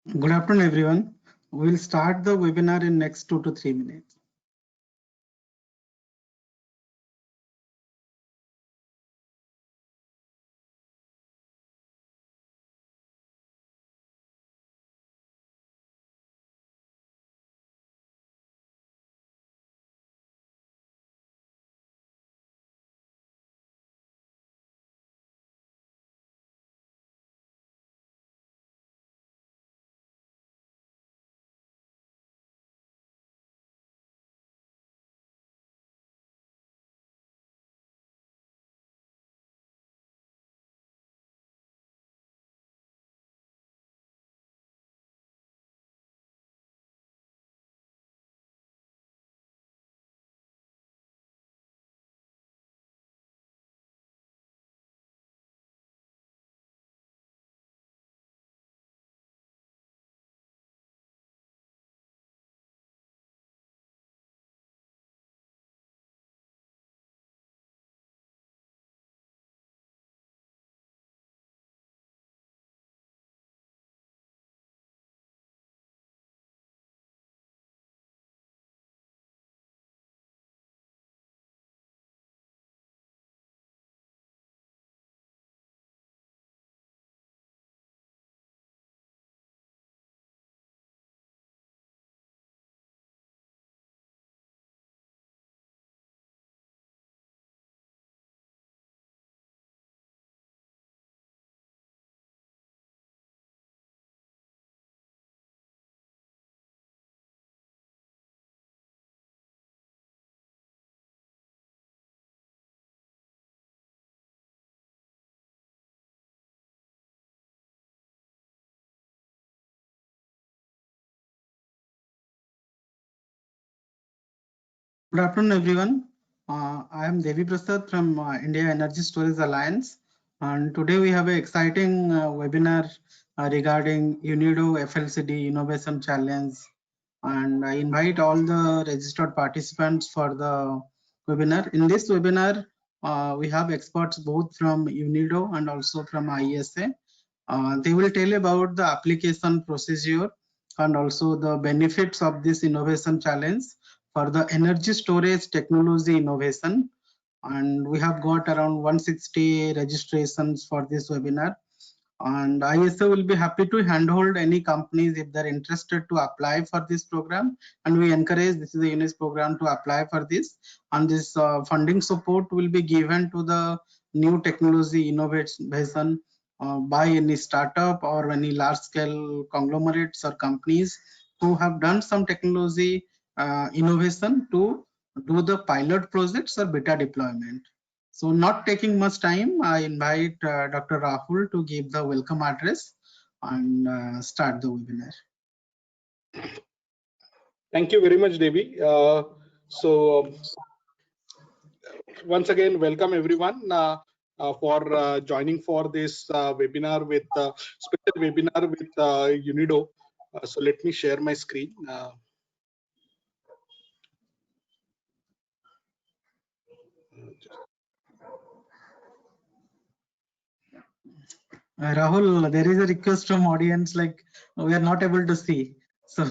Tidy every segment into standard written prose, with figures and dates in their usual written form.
Good afternoon, everyone. We'll start the webinar in next 2 to 3 minutes. Good afternoon, everyone. I am Devi Prasad from India Energy Storage Alliance. And today we have an exciting webinar regarding UNIDO FLCD Innovation Challenge. And I invite all the registered participants for the webinar. In this webinar, we have experts both from UNIDO and also from IESA. They will tell about the application procedure and also the benefits of this innovation challenge for the energy storage technology innovation. And we have got around 160 registrations for this webinar. And ISO will be happy to handhold any companies if they're interested to apply for this program. And we encourage, this is a UNIS program, to apply for this. And this funding support will be given to the new technology innovation by any startup or any large scale conglomerates or companies who have done some technology innovation to do the pilot projects or beta deployment. So not taking much time, I invite Dr. Rahul to give the welcome address and start the webinar. Thank you very much, Devi. Once again, welcome everyone for joining for this webinar with special webinar with UNIDO. So let me share my screen. Rahul, there is a request from audience, like we are not able to see. So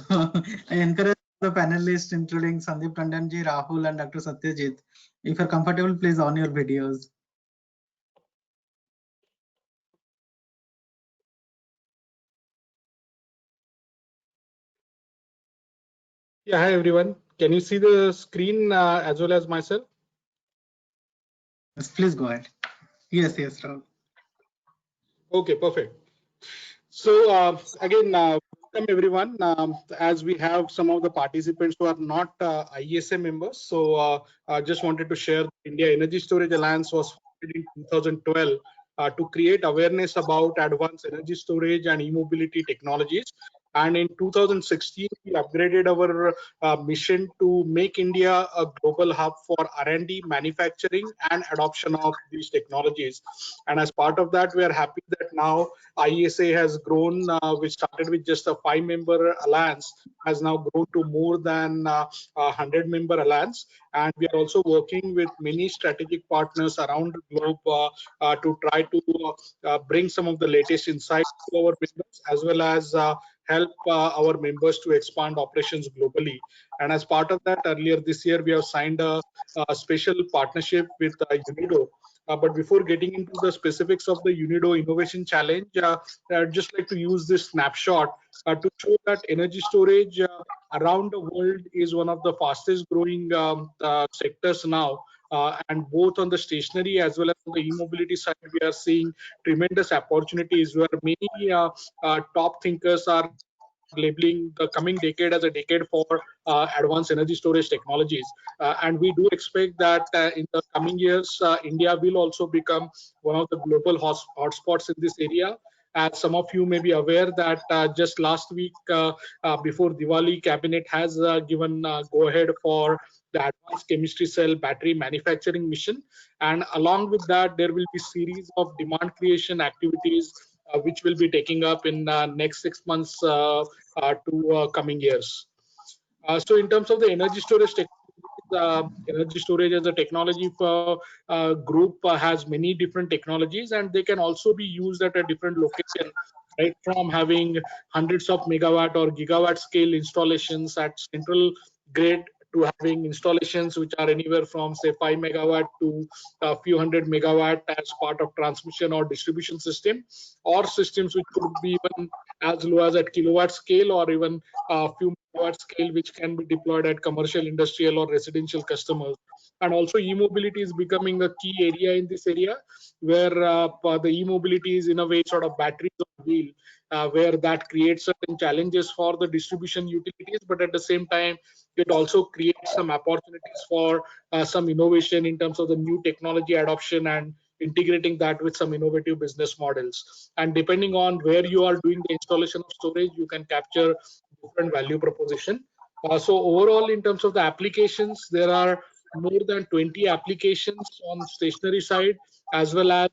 I encourage the panelists, including Sandeep Tandonji, Rahul, and Dr. Satyajit. If you're comfortable, please on your videos. Yeah, hi everyone. Can you see the screen as well as myself? Yes, please go ahead. Yes, Rahul. Okay, perfect. So again, welcome everyone. As we have some of the participants who are not IESA members, so I just wanted to share India Energy Storage Alliance was founded in 2012 to create awareness about advanced energy storage and e-mobility technologies. And in 2016, we upgraded our mission to make India a global hub for R&D, manufacturing, and adoption of these technologies. And as part of that, we are happy that now IESA has grown. We started with just a 5-member alliance, has now grown to more than a 100-member alliance, and we are also working with many strategic partners around the globe to try to bring some of the latest insights to our members, as well as help our members to expand operations globally. And as part of that, earlier this year, we have signed a special partnership with UNIDO. But before getting into the specifics of the UNIDO Innovation Challenge, I'd just like to use this snapshot to show that energy storage around the world is one of the fastest growing sectors now. And both on the stationary as well as on the e-mobility side, we are seeing tremendous opportunities where many top thinkers are labeling the coming decade as a decade for advanced energy storage technologies. And we do expect that in the coming years, India will also become one of the global hotspots in this area. As some of you may be aware that just last week before Diwali, Cabinet has given go ahead for the advanced chemistry cell battery manufacturing mission. And along with that, there will be series of demand creation activities which will be taking up in next 6 months to coming years. So in terms of the energy storage energy storage as a technology for group has many different technologies, and they can also be used at a different location, right from having hundreds of megawatt or gigawatt scale installations at central grid to having installations which are anywhere from say 5 megawatt to a few hundred megawatt as part of transmission or distribution system, or systems which could be even as low as at kilowatt scale or even a few megawatt scale, which can be deployed at commercial, industrial, or residential customers. And also, e-mobility is becoming a key area in this area, where the e-mobility is in a way sort of batteries on wheel, where that creates certain challenges for the distribution utilities, but at the same time, it also creates some opportunities for some innovation in terms of the new technology adoption and integrating that with some innovative business models. And depending on where you are doing the installation of storage, you can capture different value proposition. So overall, in terms of the applications, there are more than 20 applications on stationary side, as well as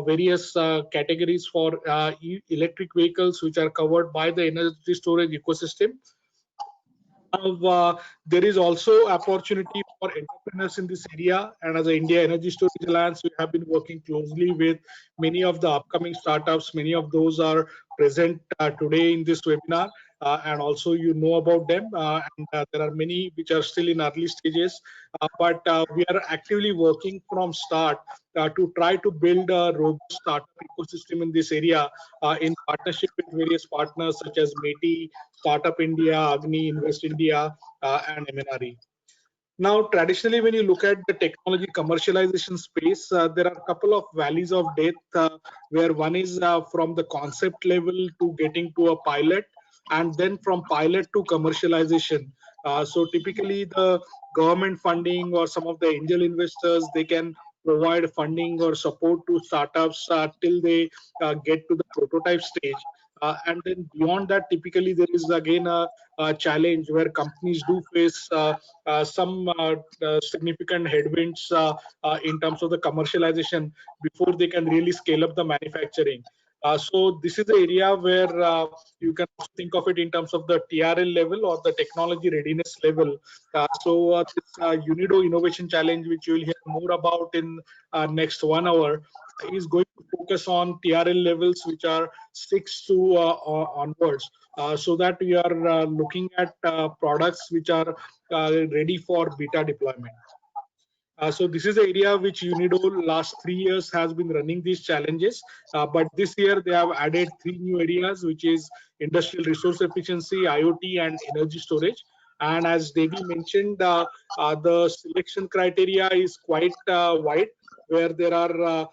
various categories for electric vehicles, which are covered by the energy storage ecosystem. There is also opportunity for entrepreneurs in this area, and as the India Energy Storage Alliance, we have been working closely with many of the upcoming startups. Many of those are present today in this webinar, and also you know about them, and there are many which are still in early stages, but we are actively working from start to try to build a robust startup ecosystem in this area in partnership with various partners such as METI, Startup India, Agni, Invest India, and MNRE. Now, traditionally, when you look at the technology commercialization space, there are a couple of valleys of death, where one is from the concept level to getting to a pilot, and then from pilot to commercialization. So typically, the government funding or some of the angel investors, they can provide funding or support to startups till they get to the prototype stage. And then beyond that, typically there is again a challenge where companies do face some significant headwinds in terms of the commercialization before they can really scale up the manufacturing. So this is the area where you can think of it in terms of the TRL level or the technology readiness level. This UNIDO Innovation Challenge, which you will hear more about in next 1 hour, is going to focus on TRL levels, which are 6 to onwards, so that we are looking at products which are ready for beta deployment. So this is the area which UNIDO last 3 years has been running these challenges, but this year they have added 3 new areas, which is industrial resource efficiency, IoT, and energy storage. And as Devi mentioned, the selection criteria is quite wide, where there are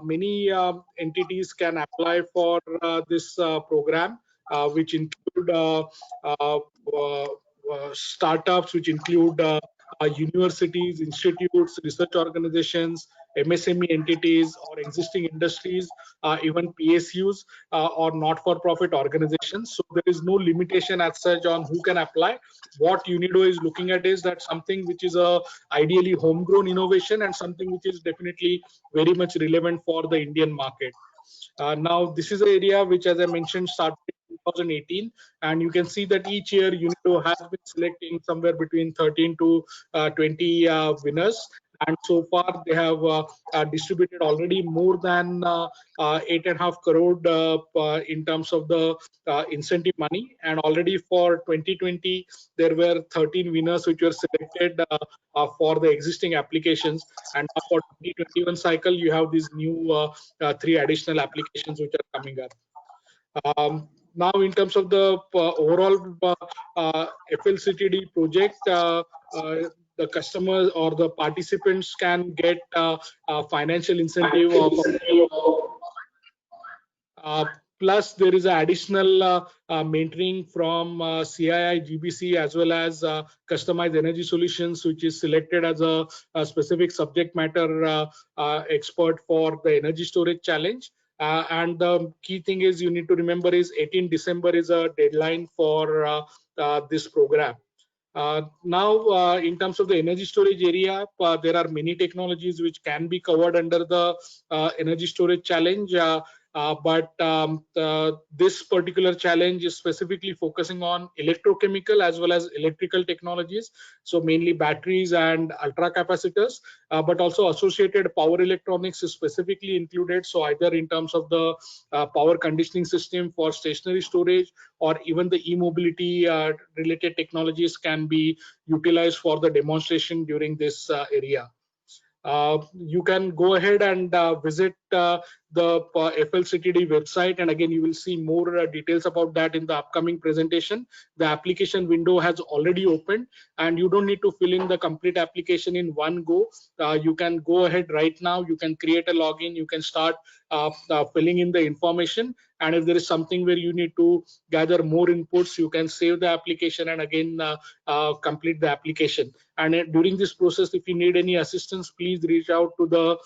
many entities can apply for this program, which include startups, which include universities, institutes, research organizations, MSME entities, or existing industries, even PSUs or not-for-profit organizations. So there is no limitation as such on who can apply. What UNIDO is looking at is that something which is a ideally homegrown innovation and something which is definitely very much relevant for the Indian market. Now, this is an area which, as I mentioned, started 2018, and you can see that each year UNIDO has been selecting somewhere between 13 to 20 winners, and so far they have distributed already more than 8.5 crore in terms of the incentive money, and already for 2020 there were 13 winners which were selected for the existing applications, and now for 2021 cycle you have these new 3 additional applications which are coming up. Now, in terms of the overall FLCTD project, the customers or the participants can get financial incentive of plus there is an additional mentoring from CII, GBC, as well as Customized Energy Solutions, which is selected as a specific subject matter expert for the energy storage challenge. And the key thing is you need to remember is 18 December is a deadline for this program. Now, in terms of the energy storage area, there are many technologies which can be covered under the energy storage challenge. But this particular challenge is specifically focusing on electrochemical as well as electrical technologies, so mainly batteries and ultra capacitors, but also associated power electronics is specifically included, so either in terms of the power conditioning system for stationary storage, or even the e-mobility related technologies can be utilized for the demonstration during this area. You can go ahead and visit the FLCTD website, and again you will see more details about that in the upcoming presentation. The application window has already opened, and you don't need to fill in the complete application in one go. You can go ahead right now, you can create a login, you can start filling in the information, and if there is something where you need to gather more inputs, you can save the application and again complete the application. And during this process, if you need any assistance, please reach out to the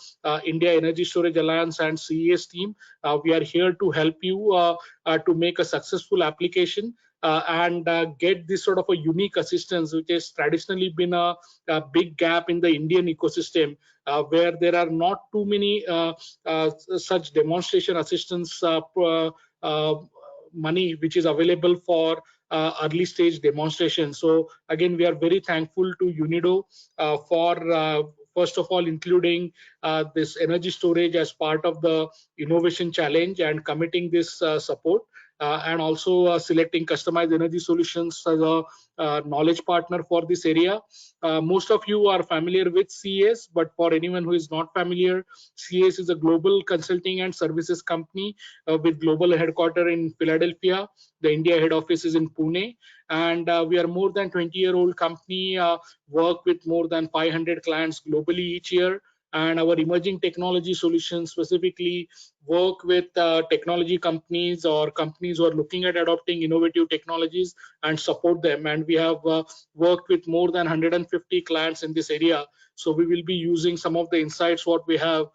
India Energy Storage Alliance and CES team. We are here to help you to make a successful application and get this sort of a unique assistance, which has traditionally been a big gap in the Indian ecosystem, where there are not too many such demonstration assistance money which is available for early stage demonstration. So again, we are very thankful to UNIDO for first of all including this energy storage as part of the innovation challenge and committing this support, and also selecting Customized Energy Solutions as a knowledge partner for this area. Most of you are familiar with CES, but for anyone who is not familiar, CES is a global consulting and services company with global headquarters in Philadelphia. The India head office is in Pune, and we are more than 20-year-old company, work with more than 500 clients globally each year. And our emerging technology solutions specifically work with technology companies or companies who are looking at adopting innovative technologies and support them. And we have worked with more than 150 clients in this area. So we will be using some of the insights what we have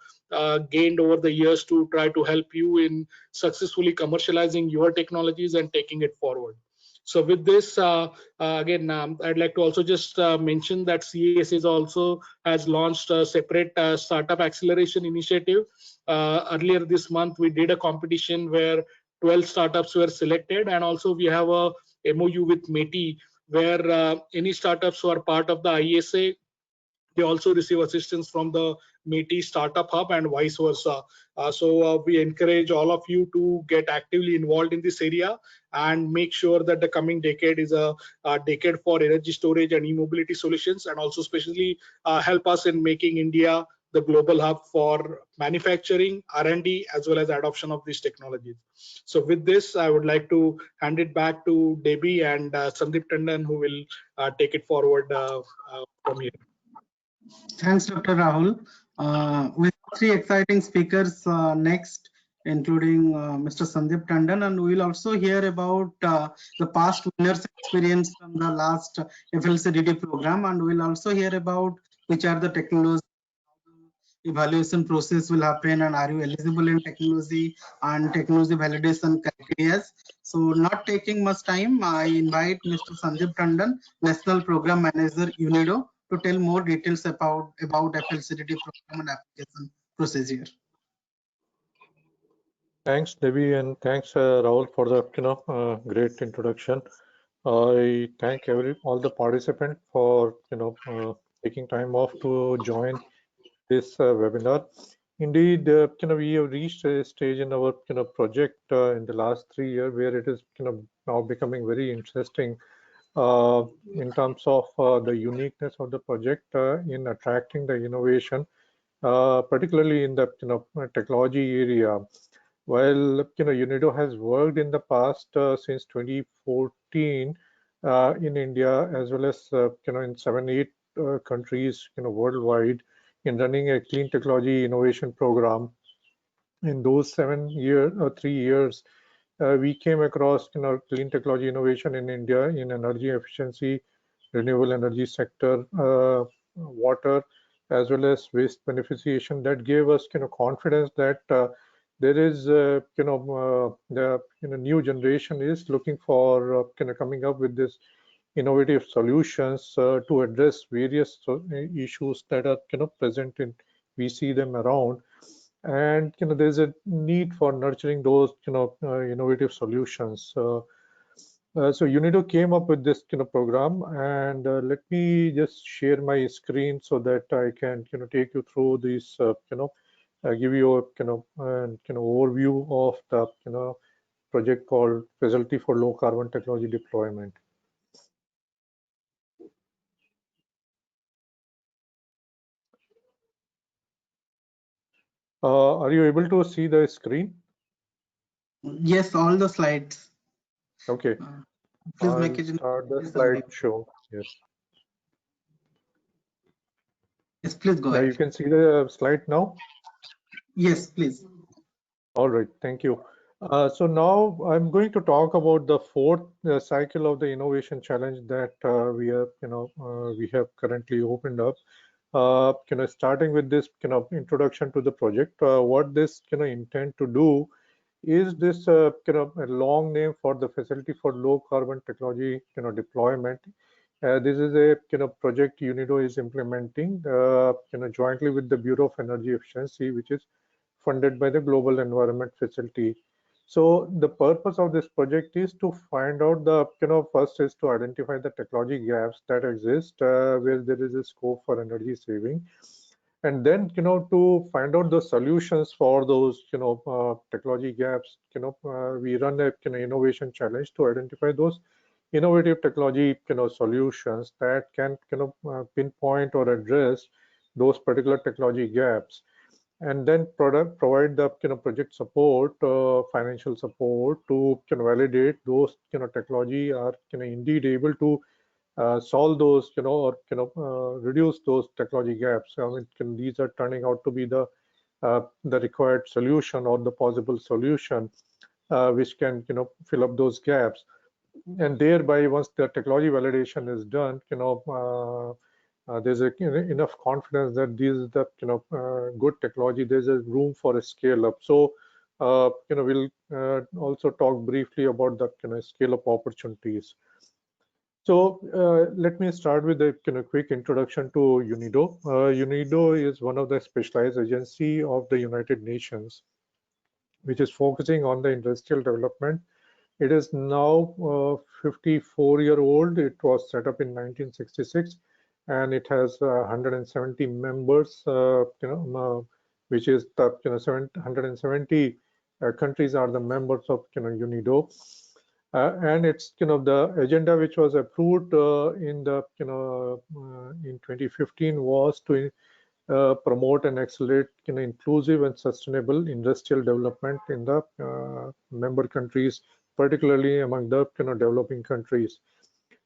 gained over the years to try to help you in successfully commercializing your technologies and taking it forward. So with this, again, I'd like to also just mention that CES is also has launched a separate startup acceleration initiative. Earlier this month, we did a competition where 12 startups were selected, and also we have a MOU with METI, where any startups who are part of the ISA, they also receive assistance from the METI Startup Hub and vice versa. So we encourage all of you to get actively involved in this area and make sure that the coming decade is a decade for energy storage and e-mobility solutions, and also especially help us in making India the global hub for manufacturing, R&D, as well as adoption of these technologies. So with this, I would like to hand it back to Debbie and Sandeep Tandon, who will take it forward from here. Thanks, Dr. Rahul. We have 3 exciting speakers next, including Mr. Sandeep Tandon, and we will also hear about the past winners' experience from the last FLCTD program, and we will also hear about which are the technologies, evaluation process will happen, and are you eligible in technology and technology validation criteria. So not taking much time, I invite Mr. Sandeep Tandon, National Program Manager, UNIDO, to tell more details about FLCTD program and application procedure. Thanks, Devi, and thanks, Rahul, for the great introduction. I thank all the participants for taking time off to join this webinar. Indeed, we have reached a stage in our project in the last 3 years where it is now becoming very interesting in terms of the uniqueness of the project in attracting the innovation, particularly in the technology area. While UNIDO has worked in the past since 2014 in India, as well as in 7-8 countries worldwide, in running a clean technology innovation program. In those 3 years, we came across clean technology innovation in India in energy efficiency, renewable energy sector, water, as well as waste beneficiation. That gave us confidence that there is the new generation is looking for coming up with this innovative solutions to address various issues that are present in, we see them around, and there's a need for nurturing those innovative solutions. So UNIDO came up with this program, and let me just share my screen so that I can take you through this give you a overview of the project called Facility for Low Carbon Technology Deployment. Are you able to see the screen? Yes, all the slides. Okay. Please make it start the slideshow. Yes. Yes, please go ahead. You can see the slide now. Yes, please. All right, thank you. So now I'm going to talk about the fourth cycle of the innovation challenge that we have currently opened up. Starting with this introduction to the project, what this intend to do is this a long name for the Facility for Low Carbon Technology deployment. This is a project UNIDO is implementing jointly with the Bureau of Energy Efficiency, which is funded by the Global Environment Facility. So the purpose of this project is to find out the first is to identify the technology gaps that exist where there is a scope for energy saving, and then to find out the solutions for those technology gaps. We run a innovation challenge to identify those innovative technology solutions that can pinpoint or address those particular technology gaps, and then provide the project support, financial support to validate those technology are indeed able to solve those or reduce those technology gaps. I mean, these are turning out to be the required solution or the possible solution which can fill up those gaps, and thereby once the technology validation is done, there's enough confidence that this is the good technology. There's a room for a scale up. So we'll also talk briefly about the scale up opportunities. So let me start with a quick introduction to UNIDO. UNIDO is one of the specialized agency of the United Nations, which is focusing on the industrial development. It is now 54-year-old. It was set up in 1966, and it has 170 members. Which is the 170 countries are the members of UNIDO. And it's the agenda which was approved in the in 2015 was to promote and accelerate inclusive and sustainable industrial development in the member countries, particularly among the developing countries.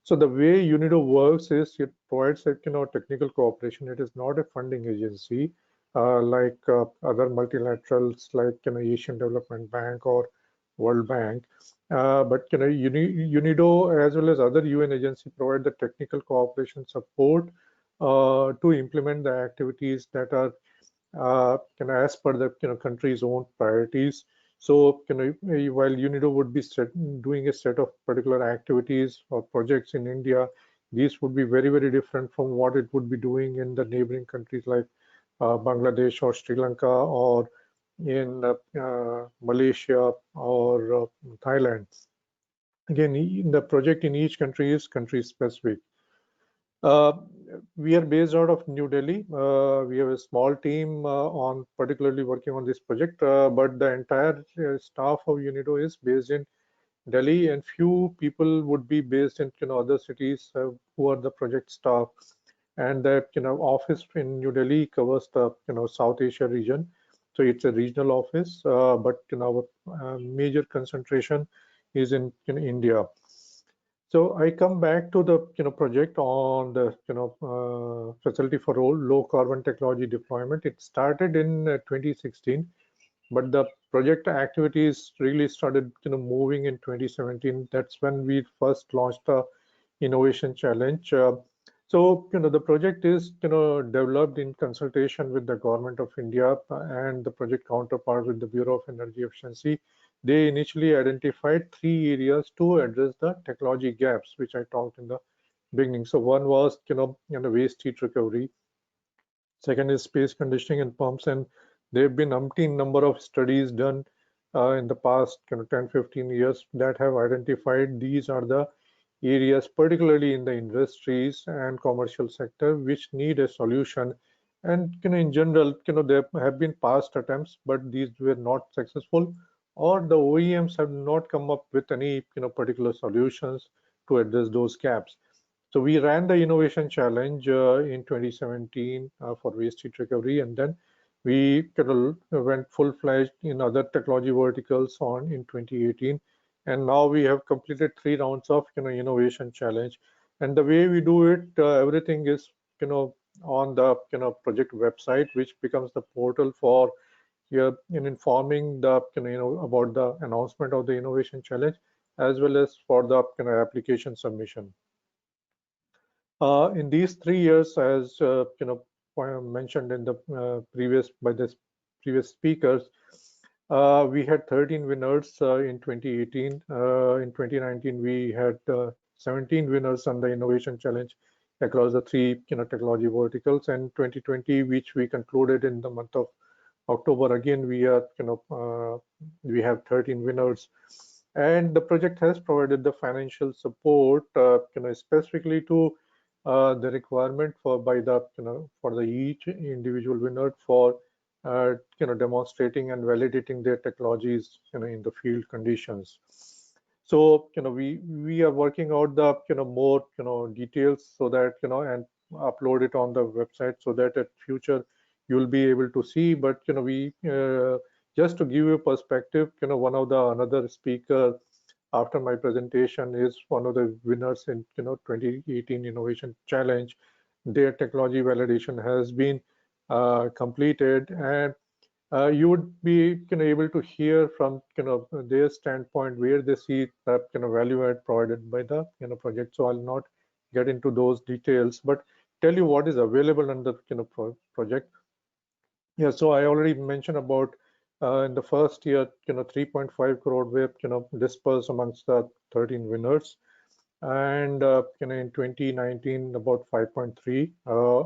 So the way UNIDO works is it provides a technical cooperation. It is not a funding agency like other multilaterals like Asian Development Bank or World Bank. But UNIDO as well as other UN agencies provide the technical cooperation support to implement the activities that are as per the country's own priorities. So while UNIDO would be doing a set of particular activities or projects in India, these would be very different from what it would be doing in the neighboring countries like Bangladesh or Sri Lanka or in Malaysia or Thailand. Again, the project in each country is country specific. We are based out of New Delhi. We have a small team on particularly working on this project, but the entire staff of UNIDO is based in Delhi, and few people would be based in other cities who are the project staff. And the office in New Delhi covers the South Asia region, so it's a regional office. But our major concentration is in India. So I come back to the project on the facility for low carbon technology deployment. It started in 2016, but the project activities really started moving in 2017. That's when we first launched the innovation challenge. So the project is developed in consultation with the Government of India and the project counterpart with the Bureau of Energy Efficiency. They initially identified 3 areas to address the technology gaps, which I talked in the beginning. So one was waste heat recovery. Second is space conditioning and pumps, and there have been umpteen number of studies done in the past 10-15 years that have identified these are the areas, particularly in the industries and commercial sector, which need a solution. And in general, there have been past attempts, but these were not successful, or the OEMs have not come up with any particular solutions to address those gaps. So we ran the innovation challenge in 2017 for waste heat recovery, and then we went full-fledged in other technology verticals on in 2018. And now we have completed 3 rounds of innovation challenge. And the way we do it, everything is on the project website, which becomes the portal for in informing the about the announcement of the innovation challenge, as well as for the application submission. In these 3 years, as mentioned in the previous speakers, we had 13 winners in 2018. In 2019, we had 17 winners on the innovation challenge across the 3 technology verticals. And 2020, which we concluded in the month of October, again we are we have 13 winners. And the project has provided the financial support specifically to the requirement for for the each individual winner for demonstrating and validating their technologies in the field conditions. So we are working out the more details so that and upload it on the website so that at future you'll be able to see. But we just to give you a perspective, one of the another speaker after my presentation is one of the winners in 2018 innovation challenge. Their technology validation has been completed, and you would be able to hear from their standpoint where they see that value add provided by the project. So I'll not get into those details, but tell you what is available under project. Yeah, so I already mentioned about in the first year, 3.5 crore were dispersed amongst the 13 winners, and in 2019 about 5.3,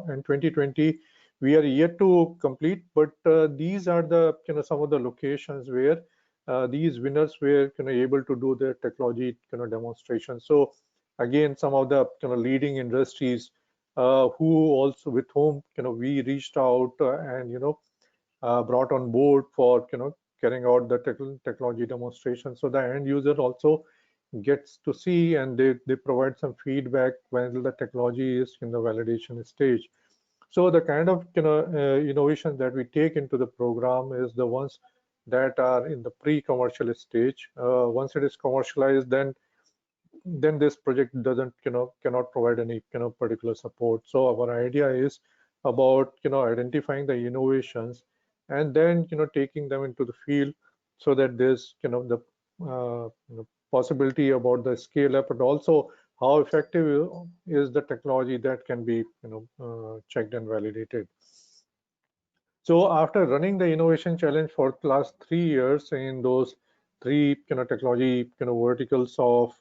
and 2020 we are yet to complete, but these are the some of the locations where these winners were able to do their technology demonstration. So again, some of the leading industries who also with whom we reached out and brought on board for carrying out the technology demonstration. So the end user also gets to see, and they provide some feedback when the technology is in the validation stage. So the kind of innovations that we take into the program is the ones that are in the pre-commercial stage. Once it is commercialized, then this project doesn't cannot provide any particular support. So our idea is about identifying the innovations and then taking them into the field so that there's the possibility about the scale up, but also how effective is the technology that can be checked and validated. So after running the innovation challenge for the last 3 years in those 3 technology verticals of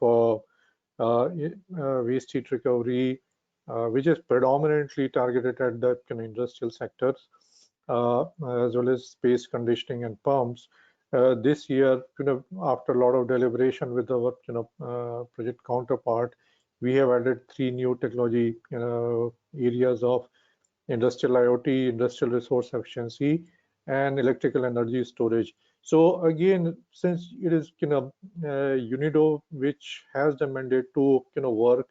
waste heat recovery, which is predominantly targeted at the industrial sectors, as well as space conditioning and pumps. This year, after a lot of deliberation with our project counterpart, we have added 3 new technology areas of industrial IoT, industrial resource efficiency, and electrical energy storage. So again, since it is UNIDO which has the mandate to work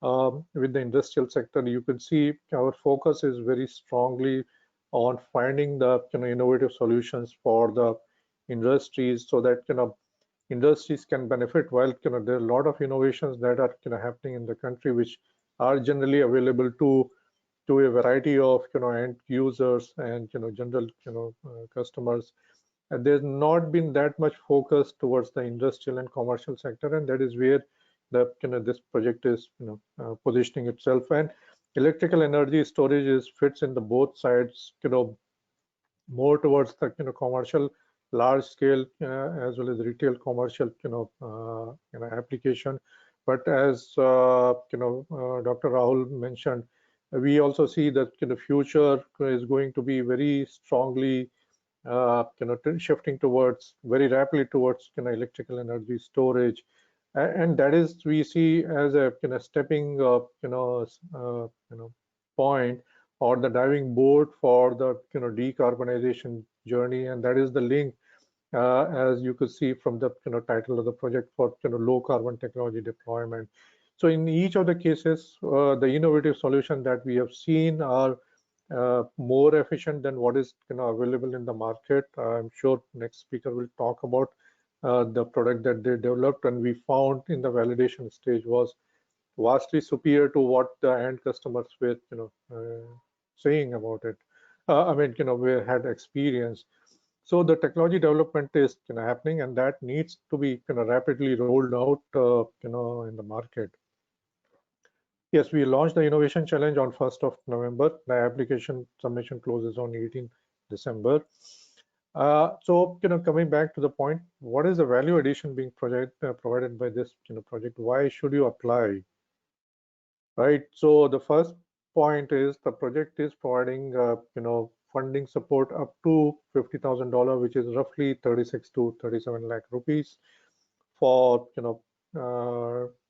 with the industrial sector, you can see our focus is very strongly on finding the innovative solutions for the industries, so that industries can benefit. While there are a lot of innovations that are happening in the country, which are generally available to a variety of end users and general customers, and there's not been that much focus towards the industrial and commercial sector, and that is where the this project is positioning itself. And electrical energy storage fits in the both sides, more towards the commercial large scale as well as retail commercial application. But as Dr. Rahul mentioned, we also see that the future is going to be very strongly shifting towards very rapidly towards electrical energy storage, and that is we see as a stepping point or the diving board for the decarbonization journey. And that is the link, as you could see from the title of the project, for low carbon technology deployment. So in each of the cases, the innovative solution that we have seen are more efficient than what is available in the market. I'm sure next speaker will talk about the product that they developed, and we found in the validation stage was vastly superior to what the end customers were saying about it. I mean, we had experience. So the technology development is happening, and that needs to be rapidly rolled out in the market. Yes, we launched the Innovation Challenge on 1st of November. The application submission closes on 18 December. So, coming back to the point, what is the value addition being provided by this project? Why should you apply? Right. So the first point is the project is providing funding support up to $50,000, which is roughly 36 to 37 lakh rupees, for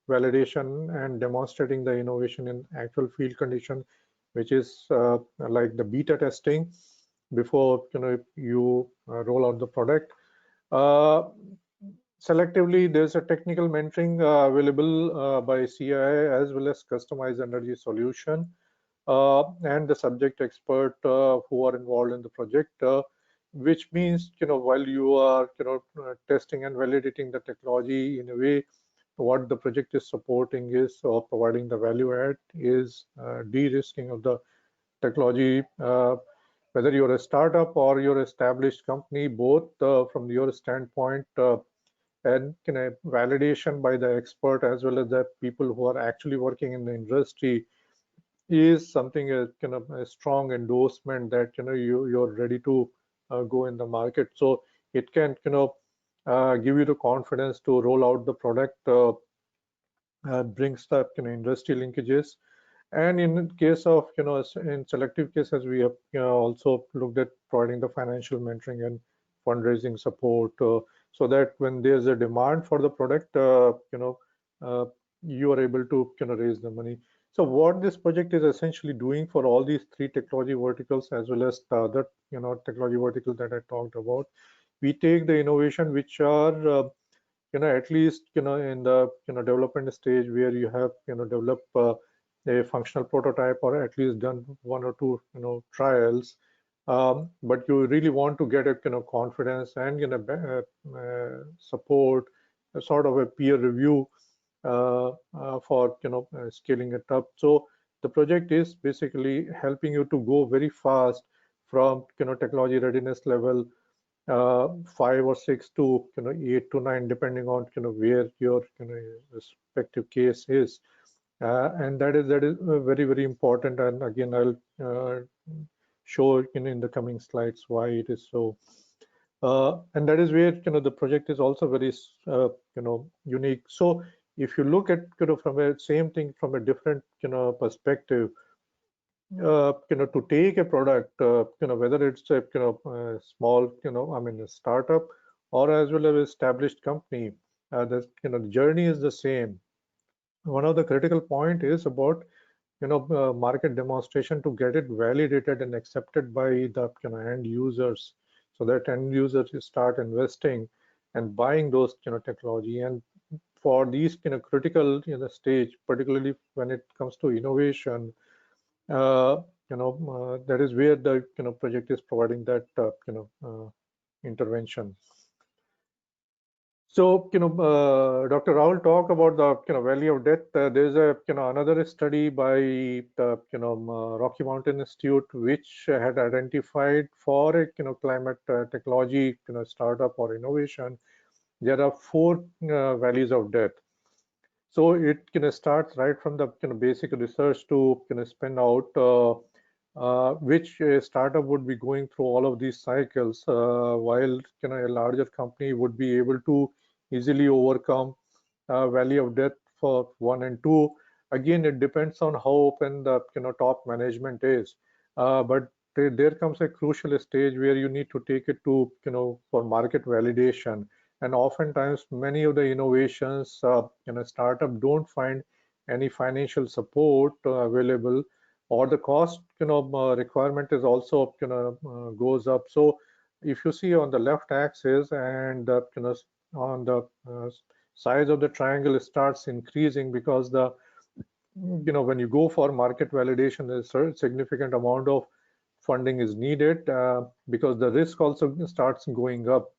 validation and demonstrating the innovation in actual field condition, which is like the beta testing before you roll out the product. Selectively, there's a technical mentoring available by CII, as well as customized energy solution and the subject expert who are involved in the project, which means while you are testing and validating the technology, in a way what the project is supporting is, or providing the value add is, de-risking of the technology, whether you're a startup or you're established company, both from your standpoint, and validation by the expert as well as the people who are actually working in the industry is something a strong endorsement that you're ready to go in the market. So it can give you the confidence to roll out the product, brings the industry linkages. And in case of in selective cases, we have also looked at providing the financial mentoring and fundraising support, so that when there's a demand for the product, you are able to raise the money. So what this project is essentially doing for all these 3 technology verticals, as well as the other technology vertical that I talked about, we take the innovation which are at least in the development stage, where you have developed a functional prototype, or at least done 1 or 2 trials, but you really want to get a confidence and support, a sort of a peer review for scaling it up. So the project is basically helping you to go very fast from technology readiness level 5 or 6 to 8 to 9, depending on where your respective case is, and that is very, very important. And again, I'll show in the coming slides why it is so. And that is where the project is also very unique. So if you look at from a same thing from a different perspective, to take a product, whether it's a, small, I mean, a startup or as well as established company, the journey is the same. One of the critical point is about, market demonstration to get it validated and accepted by the, end users, so that end users start investing and buying those, technology. And for these, critical, stage, particularly when it comes to innovation, that is where the, project is providing that, intervention. So, Dr. Rahul talked about the, valley of death. There's a, another study by the, Rocky Mountain Institute, which had identified for a, climate technology, startup or innovation, there are 4 valleys of death. So it, starts right from the, basic research to, spin out which startup would be going through all of these cycles, while, a larger company would be able to easily overcome valley of death for 1 and 2. Again, it depends on how open the, top management is. But there comes a crucial stage where you need to take it to, for market validation. And oftentimes, many of the innovations in a startup don't find any financial support available, or the cost, requirement is also, goes up. So if you see on the left axis and on the size of the triangle starts increasing, because the, when you go for market validation, there's a significant amount of funding is needed, because the risk also starts going up.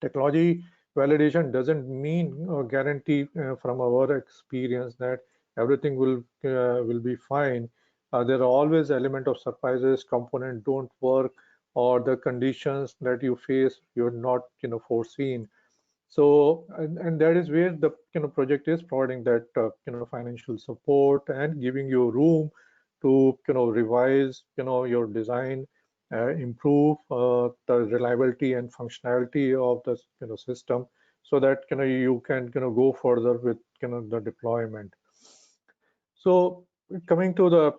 Technology validation doesn't mean or guarantee from our experience that everything will be fine. There are always element of surprises, component don't work, or the conditions that you face you're not, foreseen. So, and that is where the, project is providing that, financial support and giving you room to, revise, your design, improve the reliability and functionality of the, system, so that, you can, go further with, the deployment. So coming to the,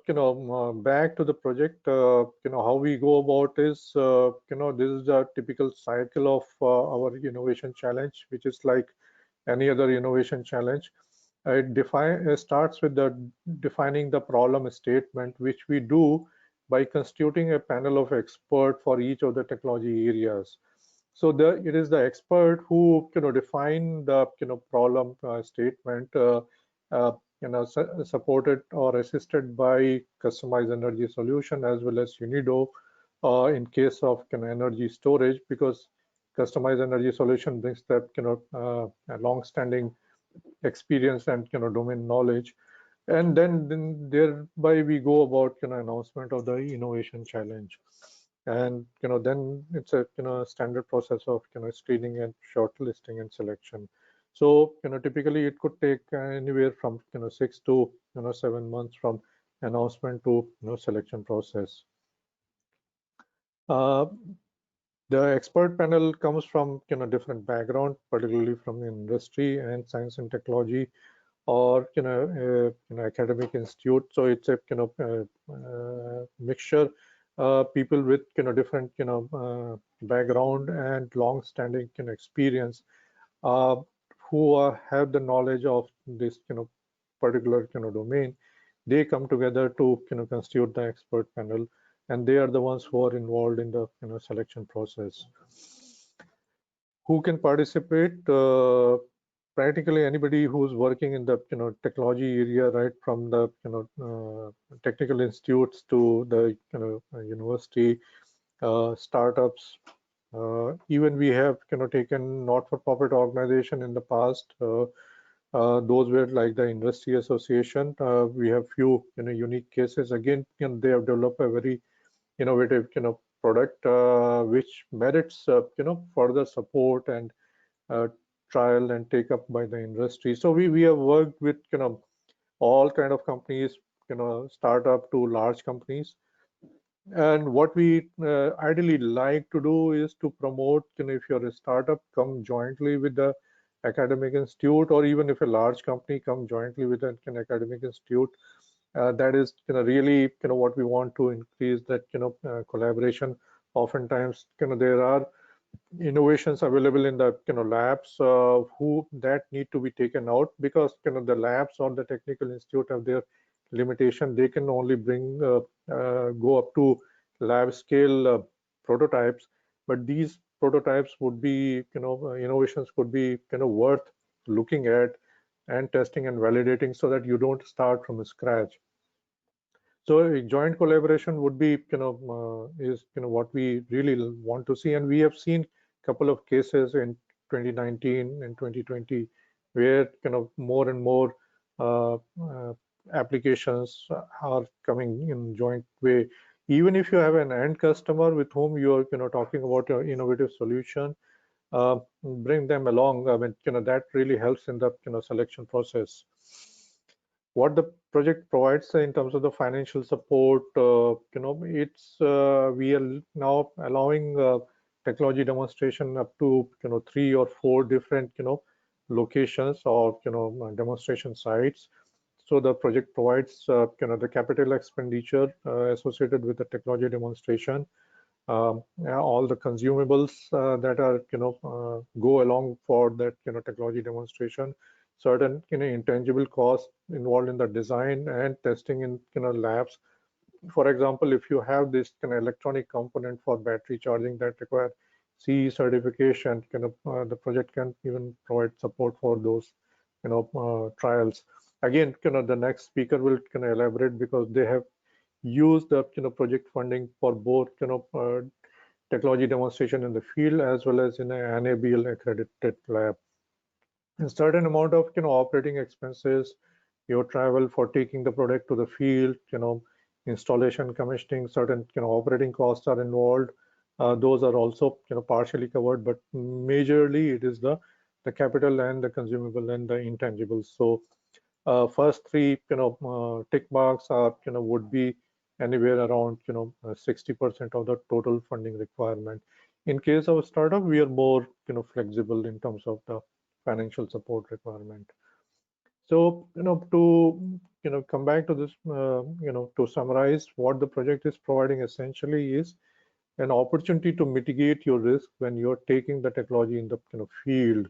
back to the project, how we go about is, this is a typical cycle of our innovation challenge, which is like any other innovation challenge. It starts with the defining the problem statement, which we do by constituting a panel of experts for each of the technology areas. So it is the expert who, define the, problem statement, uh, supported or assisted by customized energy solution as well as UNIDO in case of, energy storage, because customized energy solution brings that, a long-standing experience and, domain knowledge. And then thereby we go about, announcement of the innovation challenge. And, then it's a, standard process of, screening and shortlisting and selection. So, typically it could take anywhere from, 6 to, 7 months from announcement to, selection process. The expert panel comes from, different background, particularly from industry and science and technology, or, academic institute. So it's a, mixture, people with, different, background and long-standing, experience, who have the knowledge of this, particular, domain. They come together to, constitute the expert panel, and they are the ones who are involved in the, selection process. Who can participate? Practically anybody who's working in the, technology area, right from the, technical institutes to the, university, startups. Even we have, taken not-for-profit organization in the past. Those were like the industry association. We have few, unique cases. Again, they have developed a very innovative, product which merits, further support and trial and take up by the industry. So we have worked with, all kind of companies, startup to large companies. And what we ideally like to do is to promote, if you're a startup, come jointly with the academic institute, or even if a large company come jointly with an academic institute, That is really what we want to increase, that collaboration. Oftentimes there are innovations available in the labs who that need to be taken out, because the labs or the technical institute have their limitation. They can only bring go up to lab scale prototypes, but these prototypes would be innovations could be worth looking at and testing and validating, so that you don't start from scratch. So a joint collaboration would be is what we really want to see, and we have seen a couple of cases in 2019 and 2020 where more and more uh, uh, applications are coming in joint way. Even if you have an end customer with whom you are talking about your innovative solution, bring them along. I mean, that really helps in the selection process. What the project provides in terms of the financial support, it's we are now allowing technology demonstration up to 3 or 4 different locations or demonstration sites. So the project provides the capital expenditure associated with the technology demonstration, all the consumables that are go along for that technology demonstration, certain intangible costs involved in the design and testing in labs. For example, if you have this electronic component for battery charging that require CE certification, the project can even provide support for those trials. Again, the next speaker will elaborate, because they have use the project funding for both technology demonstration in the field as well as in an NABL accredited lab. A certain amount of operating expenses, your travel for taking the product to the field, installation, commissioning, certain operating costs are involved. Those are also partially covered, but majorly it is the capital and the consumable and the intangibles. So first three tick marks are would be anywhere around 60% of the total funding requirement. In case of a startup, we are more flexible in terms of the financial support requirement. So to come back to this, to summarize, what the project is providing essentially is an opportunity to mitigate your risk when you're taking the technology in the field.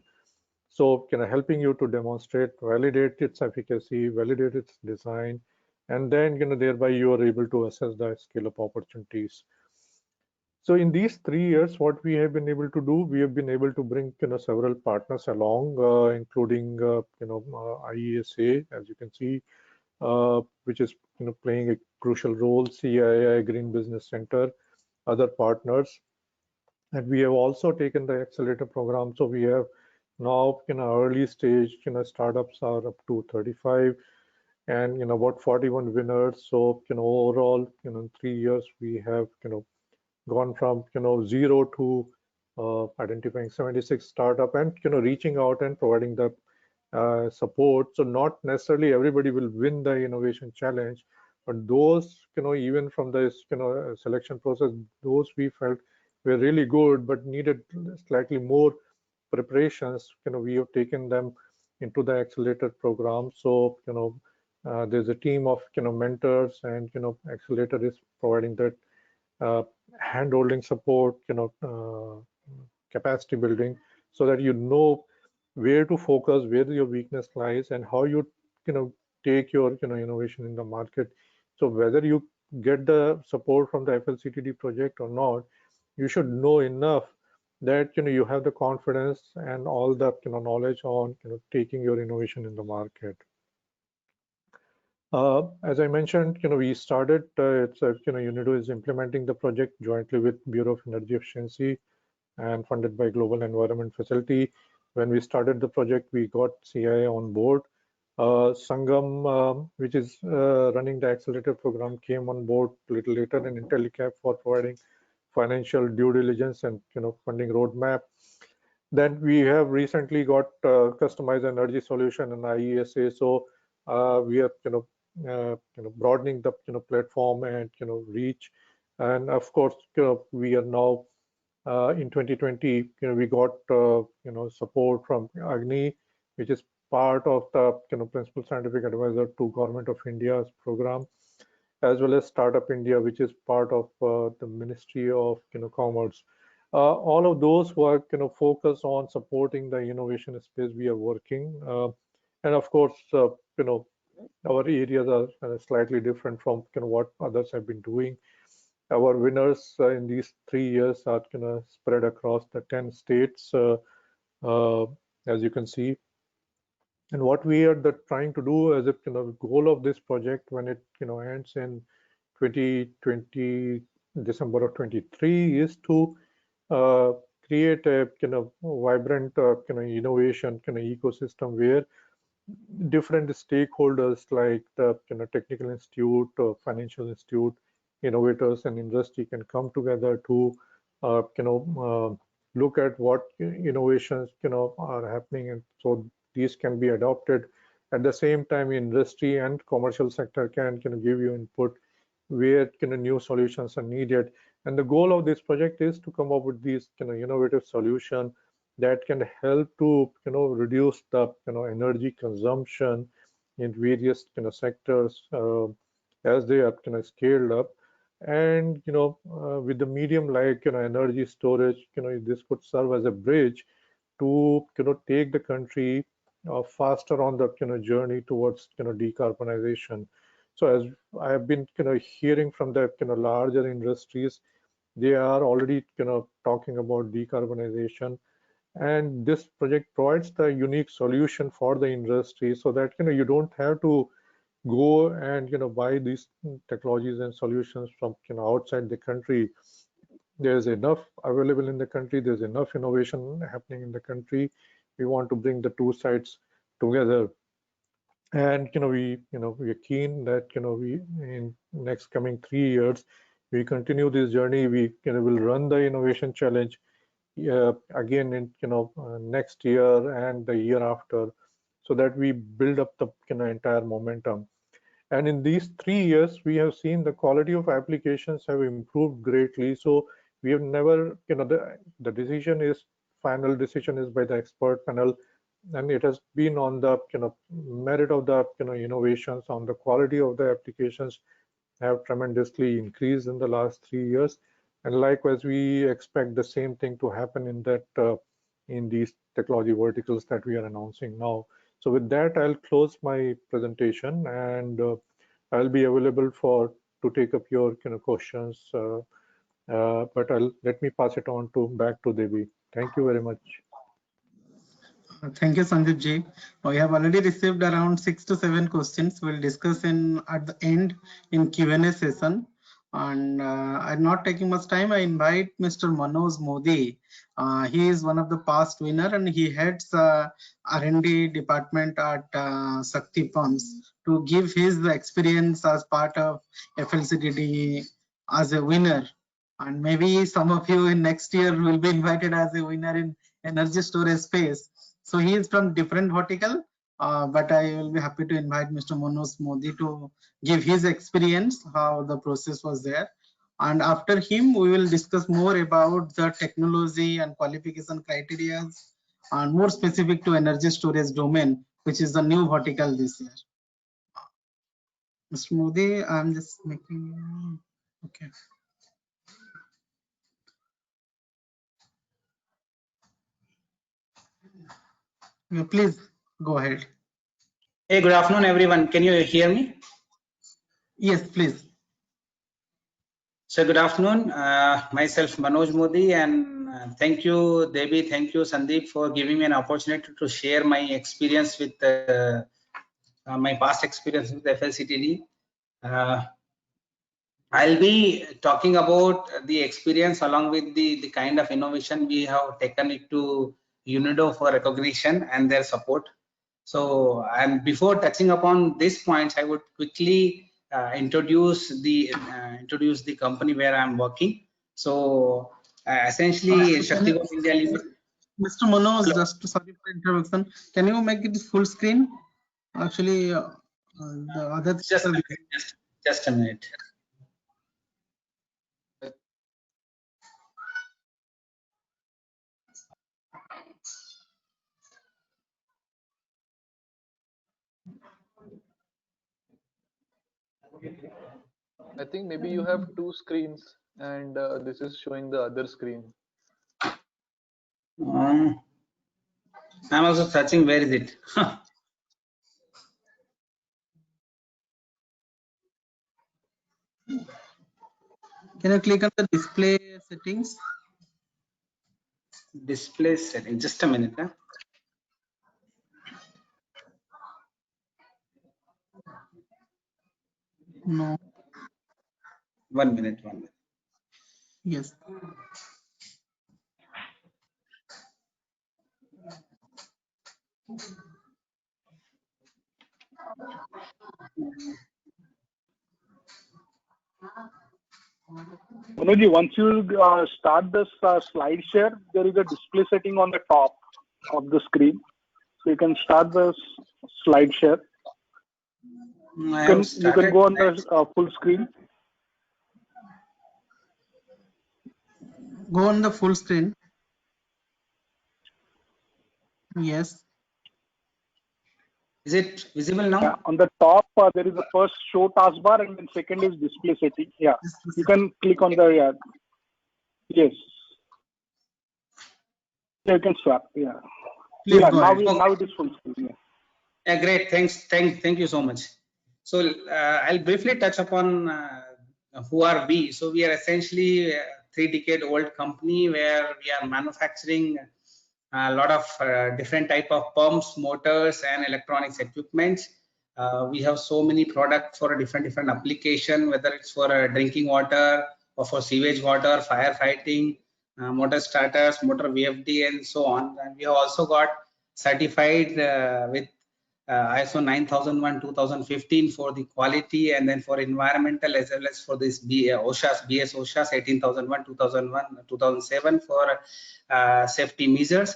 So helping you to demonstrate, validate its efficacy, validate its design, and then thereby you are able to assess the scale-up opportunities. So in these 3 years, what we have been able to do, we have been able to bring several partners along, including IESA, as you can see, which is playing a crucial role, CII, Green Business Center, other partners. And we have also taken the accelerator program. So we have now early stage startups are up to 35, and about 41 winners. So overall in 3 years we have gone from 0 to identifying 76 startup and reaching out and providing the support. So not necessarily everybody will win the innovation challenge, but those even from this selection process, those we felt were really good but needed slightly more preparations, we have taken them into the accelerator program. So there's a team of mentors, and accelerator is providing that hand-holding support, capacity building, so that where to focus, where your weakness lies, and how you take your innovation in the market. So whether you get the support from the FLCTD project or not, you should know enough that you have the confidence and all the knowledge on taking your innovation in the market. As I mentioned, we started, it's UNIDO is implementing the project jointly with Bureau of Energy Efficiency and funded by Global Environment Facility. When we started the project, we got CII on board. Sangam, which is running the accelerator program, came on board a little later, and IntelliCap for providing financial due diligence and funding roadmap. Then we have recently got customized energy solution and IESA. So we are broadening the platform and reach, and of course we are now in 2020 we got support from Agni, which is part of the Principal Scientific Advisor to Government of India's program, as well as Startup India, which is part of the Ministry of Commerce. All of those work focus on supporting the innovation space we are working, and of course, our areas are slightly different from what others have been doing. Our winners in these 3 years are spread across the 10 states, uh, as you can see. And what we are trying to do as a goal of this project when it ends in 2020 December of 23 is to uh, create a vibrant innovation ecosystem where different stakeholders like the technical institute, financial institute, innovators, and industry can come together to look at what innovations are happening, and so these can be adopted. At the same time, industry and commercial sector can give you input where new solutions are needed. And the goal of this project is to come up with these innovative solution that can help to reduce the energy consumption in various sectors as they are scaled up. And with the medium like energy storage, this could serve as a bridge to take the country faster on the journey towards decarbonization. So as I have been hearing from the larger industries, they are already talking about decarbonization, and this project provides the unique solution for the industry so that you don't have to go and buy these technologies and solutions from outside the country. There's enough available in the country, there's enough innovation happening in the country. We want to bring the two sides together, and we are keen that we in next coming 3 years we continue this journey. We will run the innovation challenge again in next year and the year after, so that we build up the entire momentum. And in these 3 years, we have seen the quality of applications have improved greatly. So we have never, the decision is, final decision is by the expert panel, and it has been on the merit of the innovations, on the quality of the applications have tremendously increased in the last 3 years. And likewise, we expect the same thing to happen in that in these technology verticals that we are announcing now. So with that, I'll close my presentation, and I'll be available to take up your questions. But let me pass it on back to Devi. Thank you very much. Thank you, Sandeep ji. We have already received around 6 to 7 questions. We'll discuss at the end in Q&A session. And I'm not taking much time. I invite Mr. Manoj Modi. He is one of the past winner, and he heads R&D department at Shakti Pumps to give his experience as part of FLCDD as a winner. And maybe some of you in next year will be invited as a winner in energy storage space. So he is from different vertical, but I will be happy to invite Mr. Manoj Modi to give his experience, how the process was there. And after him, we will discuss more about the technology and qualification criteria, and more specific to energy storage domain, which is the new vertical this year. Mr. Modi, I'm just making, okay. Yeah, please go ahead. Hey, good afternoon, everyone. Can you hear me? Yes, please. So good afternoon, myself Manoj Modi, and thank you, Devi, thank you, Sandeep, for giving me an opportunity to share my experience with my past experience with FLCTD. I'll be talking about the experience along with the kind of innovation we have taken it to UNIDO for recognition and their support. So, and before touching upon these points, I would quickly introduce the company where I'm working. So, essentially, Shakti India Limited. Mr. Manoj, just sorry for interruption. Can you make it full screen? Actually, the other just a minute. I think maybe you have two screens and this is showing the other screen. I'm also searching where is it. Can you click on the display settings? Display setting. Just a minute. Huh? No. 1 minute. 1 minute. Yes. Manoj, once you start this slide share, there is a display setting on the top of the screen. So you can start the slide share. You can go on the full screen. Go on the full screen. Yes. Is it visible now? Yeah, on the top, there is the first show taskbar, and then second is display setting. Yeah, you can click on the yes. Yeah, you can swap. Yeah. Please Yeah. go Now, ahead. now it is full screen. Yeah. Yeah, great. Thank you so much. So I'll briefly touch upon who are we. So we are essentially a 3-decade-old company where we are manufacturing a lot of different type of pumps, motors, and electronics equipments. We have so many products for a different application, whether it's for drinking water or for sewage water, firefighting, motor starters, motor VFD, and so on. And we have also got certified with ISO 9001:2015 for the quality, and then for environmental, as well as for this OSHA's 18001:2001-2007 for safety measures.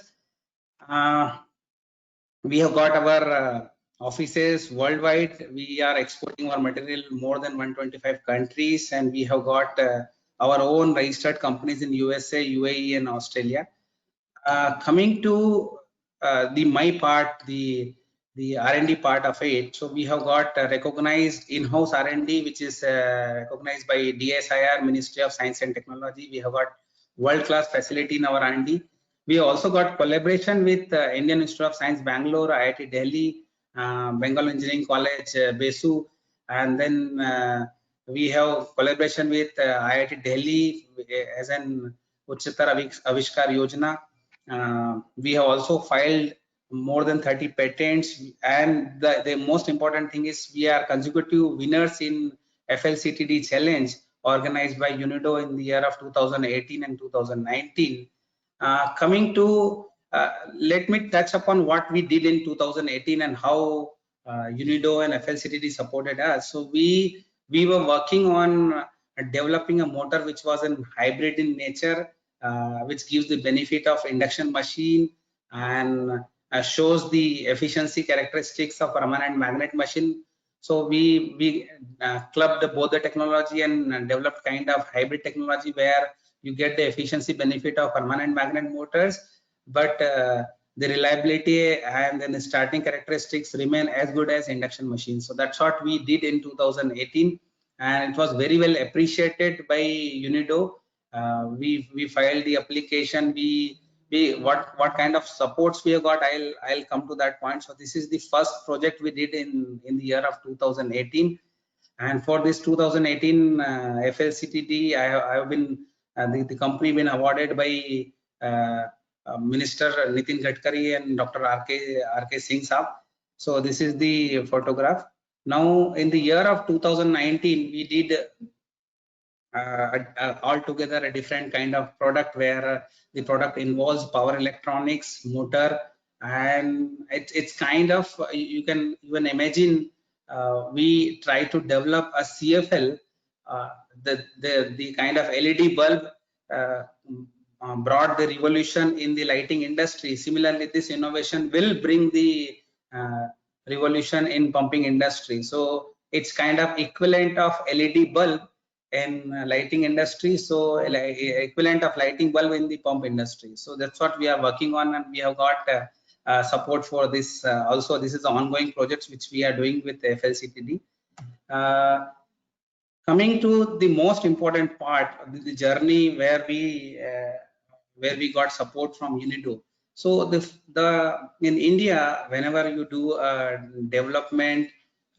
We have got our offices worldwide. We are exporting our material more than 125 countries, and we have got our own registered companies in USA, UAE, and Australia. Coming to my part, the R&D part of it. So we have got recognized in-house R&D, which is recognized by DSIR, Ministry of Science and Technology. We have got world-class facility in our R&D. We also got collaboration with Indian Institute of Science, Bangalore, IIT Delhi, Bengal Engineering College, BESU, and then we have collaboration with IIT Delhi as an Uchchatar Avishkar Yojana. We have also filed more than 30 patents, and the most important thing is we are consecutive winners in FLCTD challenge organized by UNIDO in the year of 2018 and 2019. Coming to let me touch upon what we did in 2018 and how UNIDO and FLCTD supported us. So we were working on developing a motor which was a hybrid in nature, which gives the benefit of induction machine and shows the efficiency characteristics of permanent magnet machine. So we clubbed both the technology and developed kind of hybrid technology where you get the efficiency benefit of permanent magnet motors, but the reliability and then the starting characteristics remain as good as induction machines. So that's what we did in 2018, and it was very well appreciated by UNIDO. We filed the application. What kind of supports we have got, I'll come to that point. So this is the first project we did in the year of 2018, and for this 2018 FLCTD, I have been the company been awarded by Minister Nitin Gadkari and Dr. RK Singh Saab. So this is the photograph. Now in the year of 2019, we did altogether a different kind of product where the product involves power electronics, motor, and it's kind of, you can even imagine, we try to develop a CFL, the kind of LED bulb brought the revolution in the lighting industry. Similarly, this innovation will bring the revolution in pumping industry. So it's kind of equivalent of LED bulb in lighting industry, so equivalent of lighting bulb in the pump industry. So that's what we are working on, and we have got support for this. Also, this is the ongoing projects which we are doing with FLCTD. Coming to the most important part, the journey where we got support from UNIDO. So in India, whenever you do development,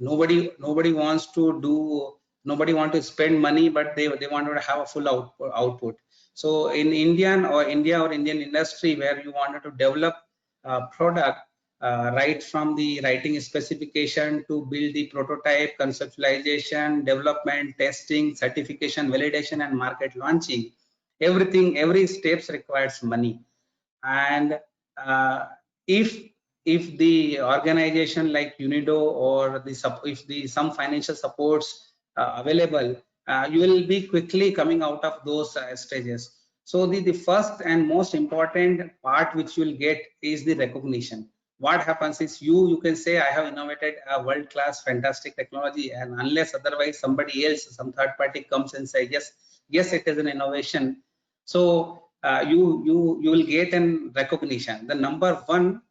nobody wants to spend money, but they want to have a full output. So in India or Indian industry, where you wanted to develop a product, right from the writing specification to build the prototype, conceptualization, development, testing, certification, validation, and market launching. Everything, every steps requires money. And if the organization like UNIDO or some financial supports available, you will be quickly coming out of those stages. So the first and most important part which you will get is the recognition. What happens is you can say, I have innovated a world-class fantastic technology, and unless otherwise somebody else, some third party comes and say yes it is an innovation, so you will get an recognition. The number one.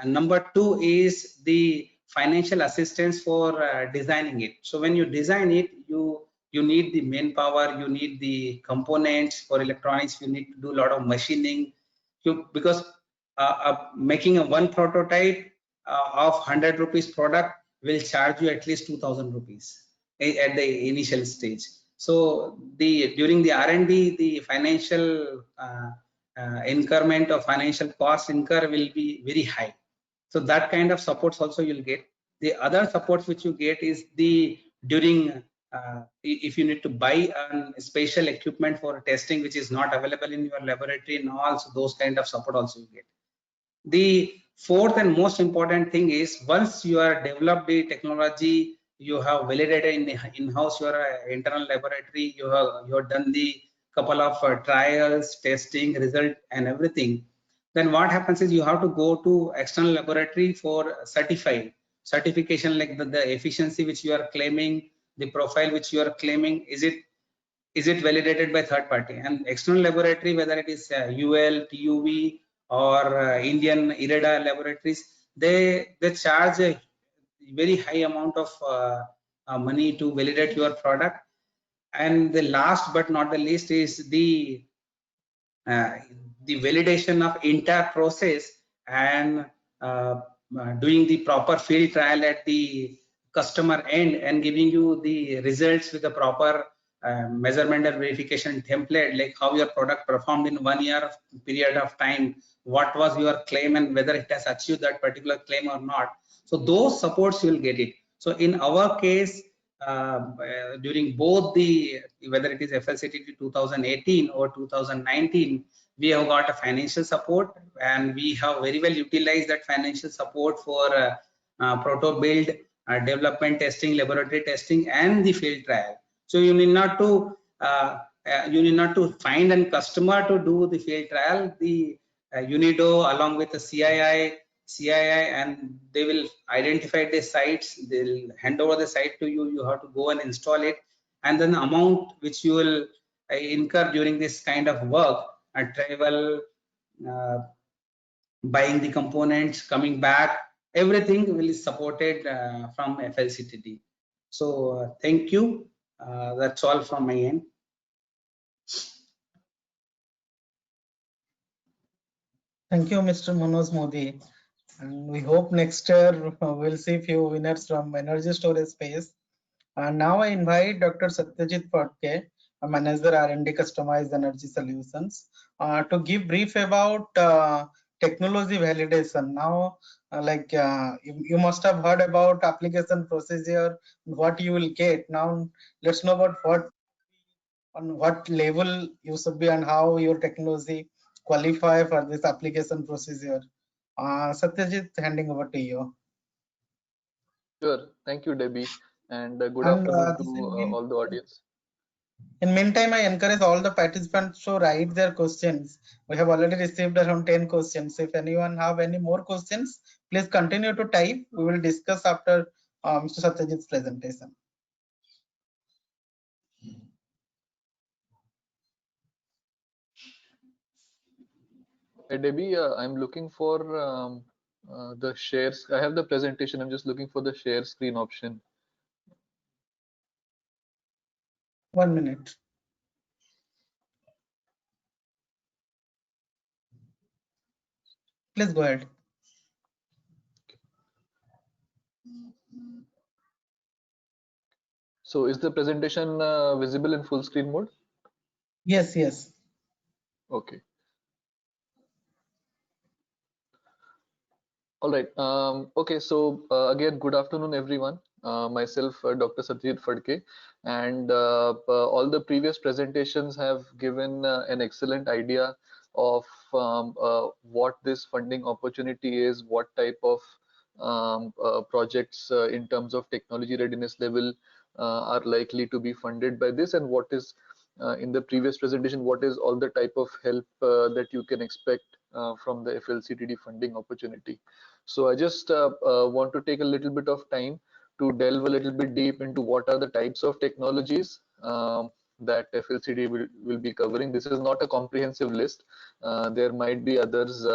Number two is the financial assistance for designing it. So when you design it, you need the manpower, you need the components for electronics, you need to do a lot of machining, because making a one prototype of 100 rupees product will charge you at least 2000 rupees at the initial stage. So during the R&D, the financial increment or financial cost incur will be very high. So that kind of supports also you'll get. The other supports which you get is during if you need to buy special equipment for testing which is not available in your laboratory, and also those kind of support also you get. The fourth and most important thing is, once you are developed the technology, you have validated in-house your internal laboratory, you have done the couple of trials, testing, result, and everything. Then what happens is you have to go to external laboratory for certification, like the efficiency which you are claiming, the profile which you are claiming, is it validated by third party? And external laboratory, whether it is UL, TUV, or Indian IREDA laboratories, they charge a very high amount of money to validate your product. And the last but not the least is the validation of entire process, and doing the proper field trial at the customer end, and giving you the results with the proper measurement and verification template, like how your product performed in 1 year period of time, what was your claim, and whether it has achieved that particular claim or not. So those supports you will get it. So in our case, during both whether it is FLCTT 2018 or 2019, we have got a financial support, and we have very well utilized that financial support for proto build, development testing, laboratory testing, and the field trial. So you need not to find a customer to do the field trial. The UNIDO along with the CII, and they will identify the sites, they'll hand over the site to you, you have to go and install it, and then the amount which you will incur during this kind of work, travel, buying the components, coming back, everything will be supported from FLCTT. So thank you, that's all from my end. Thank you, Mr. Manoj Modi. And we hope next year we'll see few winners from energy storage space. And now I invite Dr. Satyajit Phadke, a manager R&D customized energy solutions, to give brief about technology validation. Now, you must have heard about application procedure, what you will get. Now, let's know about on what level you should be and how your technology qualify for this application procedure. Satyajit, handing over to you. Sure. Thank you, Debbie. And good And, afternoon to this will all the audience. In meantime, I encourage all the participants to write their questions. We have already received around 10 questions. If anyone have any more questions, please continue to type. We will discuss after Mr. Satyajit's presentation. Hey, Debbie, I'm looking for the shares. I have the presentation. I'm just looking for the share screen option. 1 minute. Please go ahead. So is the presentation visible in full screen mode? Yes, yes. Okay. All right. Okay. So again, good afternoon, everyone. Myself, Dr. Satyajit Phadke, and all the previous presentations have given an excellent idea of what this funding opportunity is, what type of projects in terms of technology readiness level are likely to be funded by this, and what is in the previous presentation, what is all the type of help that you can expect from the FLCTD funding opportunity. So I just want to take a little bit of time to delve a little bit deep into what are the types of technologies that FLCD will be covering. This is not a comprehensive list. There might be others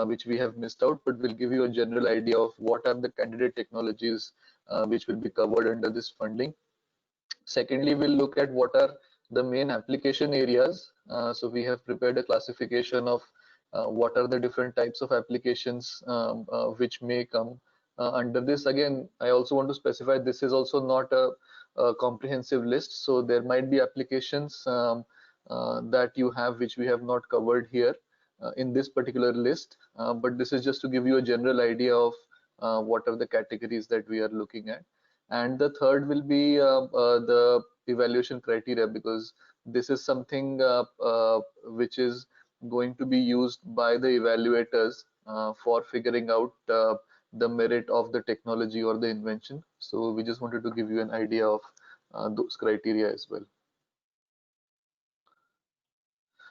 which we have missed out, but we'll give you a general idea of what are the candidate technologies which will be covered under this funding. Secondly, we'll look at what are the main application areas. So we have prepared a classification of what are the different types of applications which may come under this. Again, I also want to specify this is also not a comprehensive list. So there might be applications that you have which we have not covered here in this particular list. But this is just to give you a general idea of what are the categories that we are looking at. And the third will be the evaluation criteria, because this is something which is going to be used by the evaluators for figuring out the merit of the technology or the invention. So we just wanted to give you an idea of those criteria as well.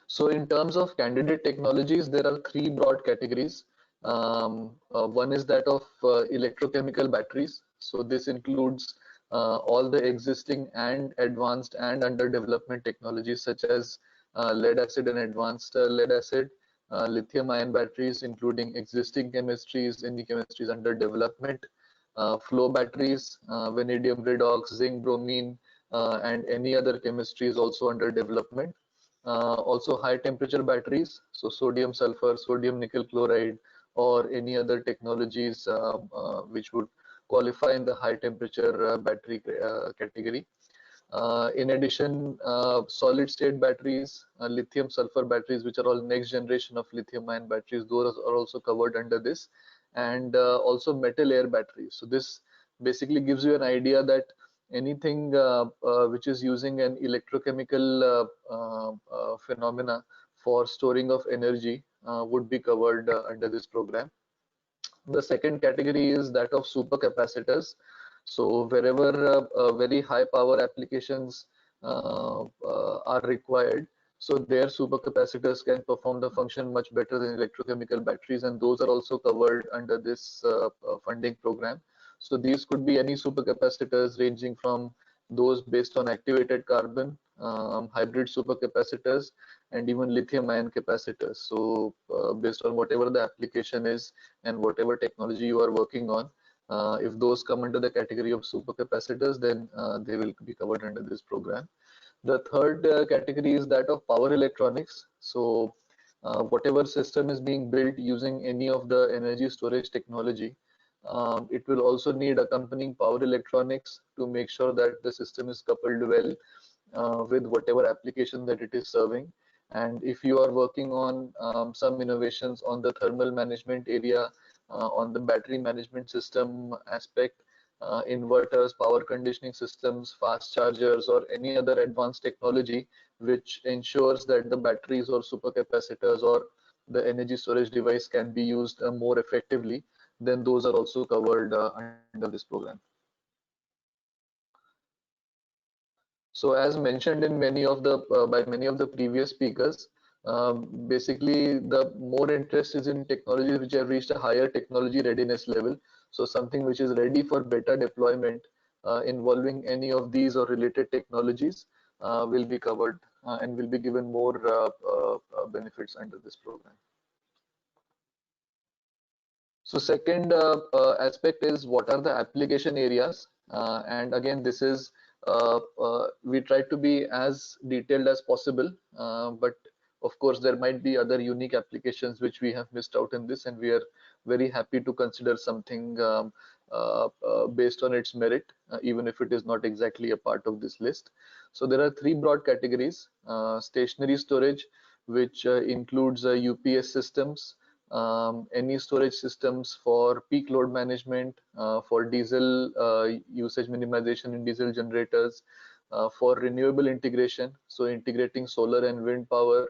So in terms of candidate technologies, there are three broad categories. One is that of electrochemical batteries. So this includes all the existing and advanced and under development technologies such as lead acid and advanced lead acid, lithium ion batteries, including existing chemistries, any chemistries under development, flow batteries, vanadium redox, zinc bromine, and any other chemistries also under development. Also high temperature batteries, so sodium sulfur, sodium nickel chloride, or any other technologies which would qualify in the high temperature battery category. In addition, solid state batteries, lithium sulfur batteries, which are all next generation of lithium ion batteries, those are also covered under this, and also metal air batteries. So this basically gives you an idea that anything which is using an electrochemical phenomena for storing of energy would be covered under this program. The second category is that of supercapacitors. So wherever very high power applications are required, so their supercapacitors can perform the function much better than electrochemical batteries, and those are also covered under this funding program. So these could be any supercapacitors ranging from those based on activated carbon, hybrid supercapacitors, and even lithium ion capacitors. So based on whatever the application is and whatever technology you are working on, if those come under the category of supercapacitors, then they will be covered under this program. The third category is that of power electronics. So whatever system is being built using any of the energy storage technology, it will also need accompanying power electronics to make sure that the system is coupled well with whatever application that it is serving. And if you are working on some innovations on the thermal management area, on the battery management system aspect, inverters, power conditioning systems, fast chargers, or any other advanced technology which ensures that the batteries or supercapacitors or the energy storage device can be used more effectively, then those are also covered under this program. So as mentioned in many of the by many of the previous speakers, basically the more interest is in technologies which have reached a higher technology readiness level. So something which is ready for beta deployment involving any of these or related technologies will be covered and will be given more benefits under this program. So second aspect is what are the application areas, and again this is we try to be as detailed as possible, but of course there might be other unique applications which we have missed out in this, and we are very happy to consider something based on its merit, even if it is not exactly a part of this list. So there are three broad categories: stationary storage, which includes UPS systems, any storage systems for peak load management, for diesel usage minimization in diesel generators, for renewable integration, so integrating solar and wind power,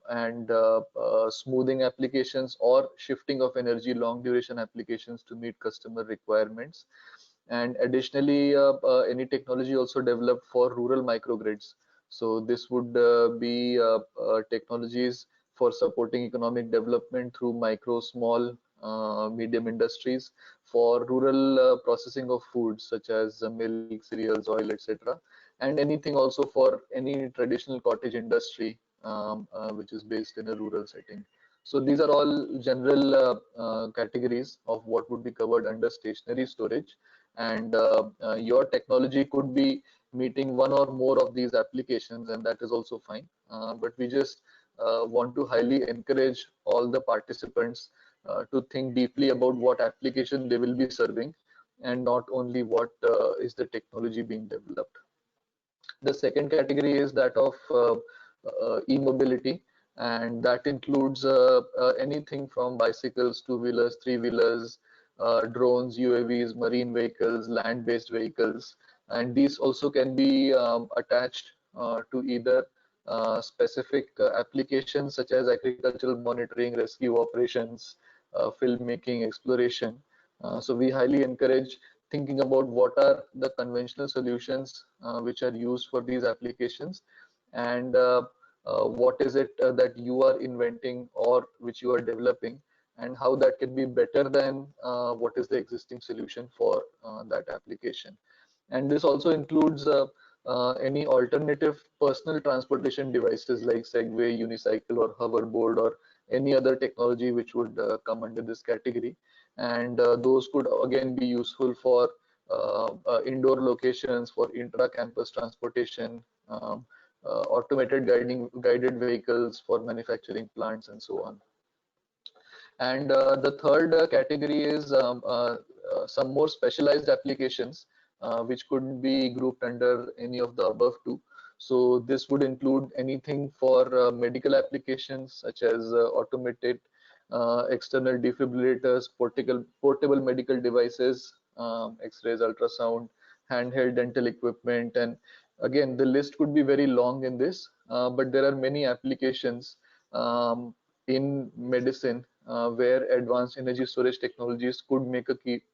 and smoothing applications or shifting of energy long duration applications to meet customer requirements. And additionally, any technology also developed for rural microgrids. So this would be technologies for supporting economic development through micro, small, medium industries, for rural processing of foods such as milk, cereals, oil, etc., and anything also for any traditional cottage industry which is based in a rural setting. So these are all general categories of what would be covered under stationary storage, and your technology could be meeting one or more of these applications, and that is also fine. But we just want to highly encourage all the participants to think deeply about what application they will be serving, and not only what is the technology being developed. The second category is that of e-mobility, and that includes anything from bicycles, two-wheelers, three-wheelers, drones, UAVs, marine vehicles, land-based vehicles, and these also can be attached to either specific applications such as agricultural monitoring, rescue operations, filmmaking, exploration. So we highly encourage thinking about what are the conventional solutions which are used for these applications, and what is it that you are inventing or which you are developing, and how that can be better than what is the existing solution for that application. And this also includes any alternative personal transportation devices like Segway, unicycle, or hoverboard, or any other technology which would come under this category. And those could again be useful for indoor locations, for intra-campus transportation, automated guided vehicles for manufacturing plants, and so on. And the third category is some more specialized applications which could be grouped under any of the above two. So this would include anything for medical applications such as automated external defibrillators, portable medical devices, X-rays, ultrasound, handheld dental equipment, and again the list could be very long in this, but there are many applications in medicine where advanced energy storage technologies could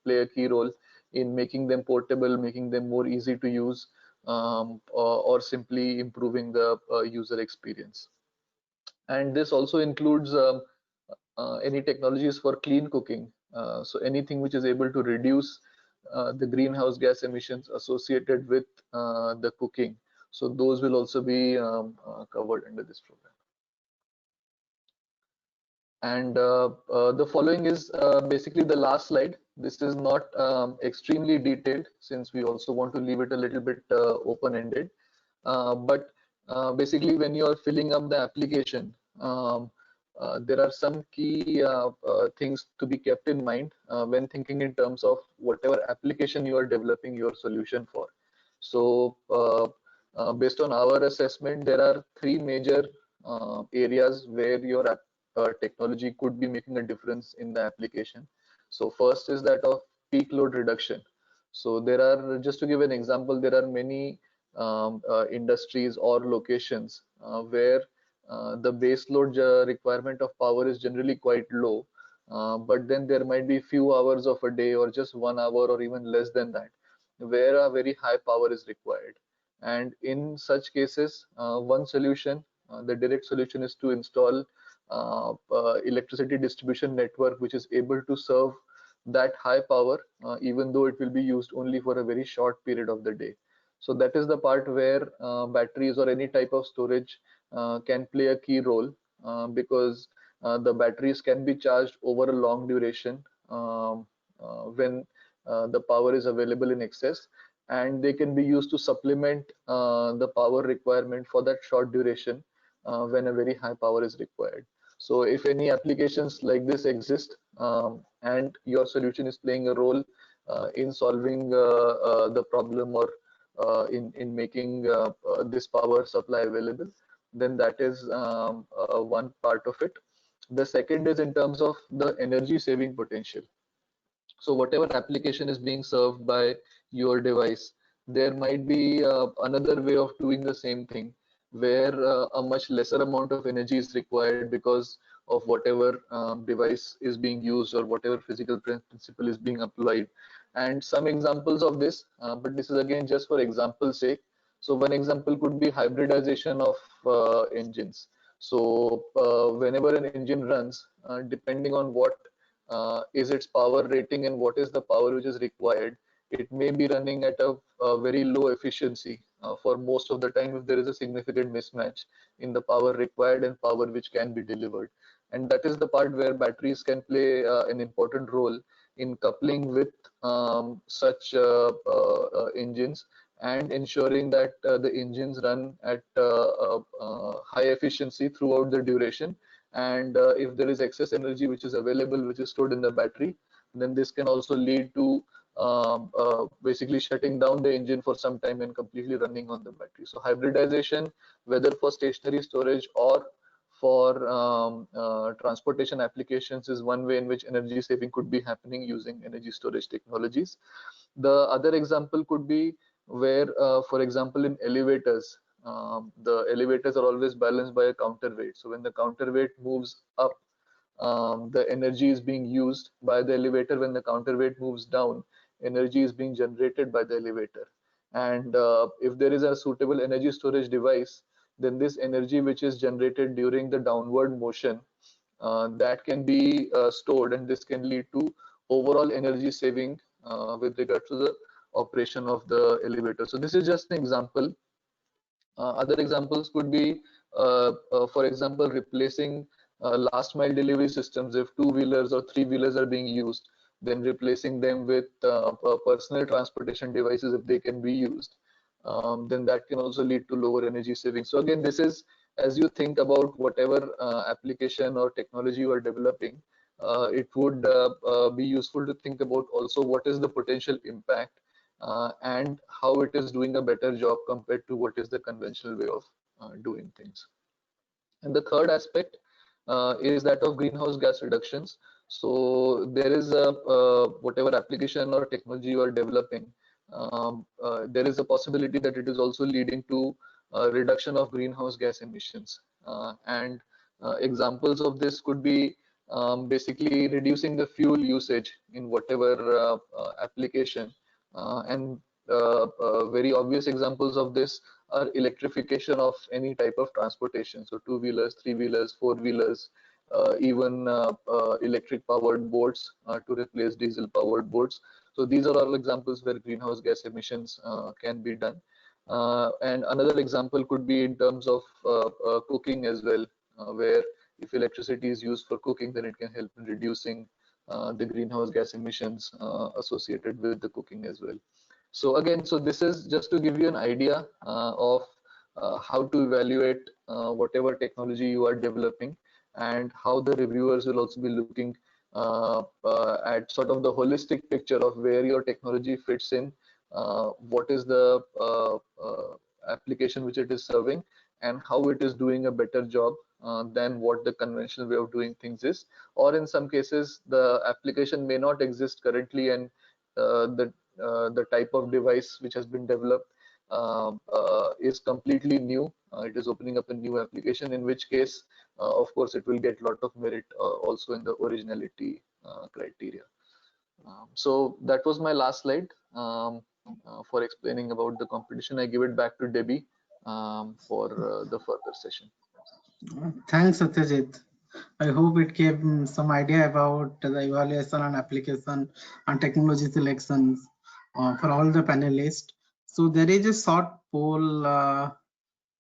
play a key role in making them portable, making them more easy to use, or simply improving the user experience. And this also includes any technologies for clean cooking. So anything which is able to reduce the greenhouse gas emissions associated with the cooking. So those will also be covered under this program. And the following is basically the last slide. This is not extremely detailed, since we also want to leave it a little bit open-ended. But basically, when you are filling up the application, there are some key things to be kept in mind when thinking in terms of whatever application you are developing your solution for. So based on our assessment, there are three major areas where your technology could be making a difference in the application. So first is that of peak load reduction. So there are, just to give an example, there are many industries or locations where the base load requirement of power is generally quite low, but then there might be few hours of a day, or just 1 hour, or even less than that, where a very high power is required. And in such cases, one solution, the direct solution, is to install electricity distribution network which is able to serve that high power, even though it will be used only for a very short period of the day. So that is the part where batteries or any type of storage can play a key role, because the batteries can be charged over a long duration when the power is available in excess, and they can be used to supplement the power requirement for that short duration when a very high power is required. So if any applications like this exist, and your solution is playing a role in solving the problem, or in making this power supply available, then that is one part of it. The second is in terms of the energy saving potential. So whatever application is being served by your device, there might be another way of doing the same thing, where a much lesser amount of energy is required because of whatever device is being used or whatever physical principle is being applied. And some examples of this, but this is again just for example's sake. So one example could be hybridization of engines. So whenever an engine runs, depending on what is its power rating and what is the power which is required, it may be running at a very low efficiency for most of the time if there is a significant mismatch in the power required and power which can be delivered. And that is the part where batteries can play an important role in coupling with such engines and ensuring that the engines run at high efficiency throughout the duration. And if there is excess energy which is available, which is stored in the battery, then this can also lead to basically shutting down the engine for some time and completely running on the battery. So hybridization, whether for stationary storage or for transportation applications, is one way in which energy saving could be happening using energy storage technologies. The other example could be where, for example, in elevators, the elevators are always balanced by a counterweight. So when the counterweight moves up, the energy is being used by the elevator. When the counterweight moves down, energy is being generated by the elevator. And if there is a suitable energy storage device, then this energy which is generated during the downward motion, that can be stored, and this can lead to overall energy saving with regard to the operation of the elevator. So this is just an example. Other examples could be, for example, replacing last mile delivery systems. If two-wheelers or three-wheelers are being used, then replacing them with personal transportation devices, if they can be used, then that can also lead to lower energy savings. So again, this is, as you think about whatever application or technology you are developing, it would be useful to think about also what is the potential impact and how it is doing a better job compared to what is the conventional way of doing things. And the third aspect is that of greenhouse gas reductions. So there is a whatever application or technology you are developing, there is a possibility that it is also leading to reduction of greenhouse gas emissions. And examples of this could be basically reducing the fuel usage in whatever application. And very obvious examples of this are electrification of any type of transportation. So two-wheelers, three-wheelers, four-wheelers, even electric powered boats to replace diesel powered boats. So these are all examples where greenhouse gas emissions can be done. And another example could be in terms of cooking as well, where if electricity is used for cooking, then it can help in reducing the greenhouse gas emissions associated with the cooking as well. So again, so this is just to give you an idea of how to evaluate whatever technology you are developing, and how the reviewers will also be looking at sort of the holistic picture of where your technology fits in, what is the application which it is serving, and how it is doing a better job than what the conventional way of doing things is. Or in some cases, the application may not exist currently, and the type of device which has been developed is completely new. It is opening up a new application, in which case, of course, it will get a lot of merit also in the originality criteria. So that was my last slide for explaining about the competition. I give it back to Debbie for the further session. Thanks, Satyajit. I hope it gave some idea about the evaluation and application and technology selections for all the panelists. So there is a short poll.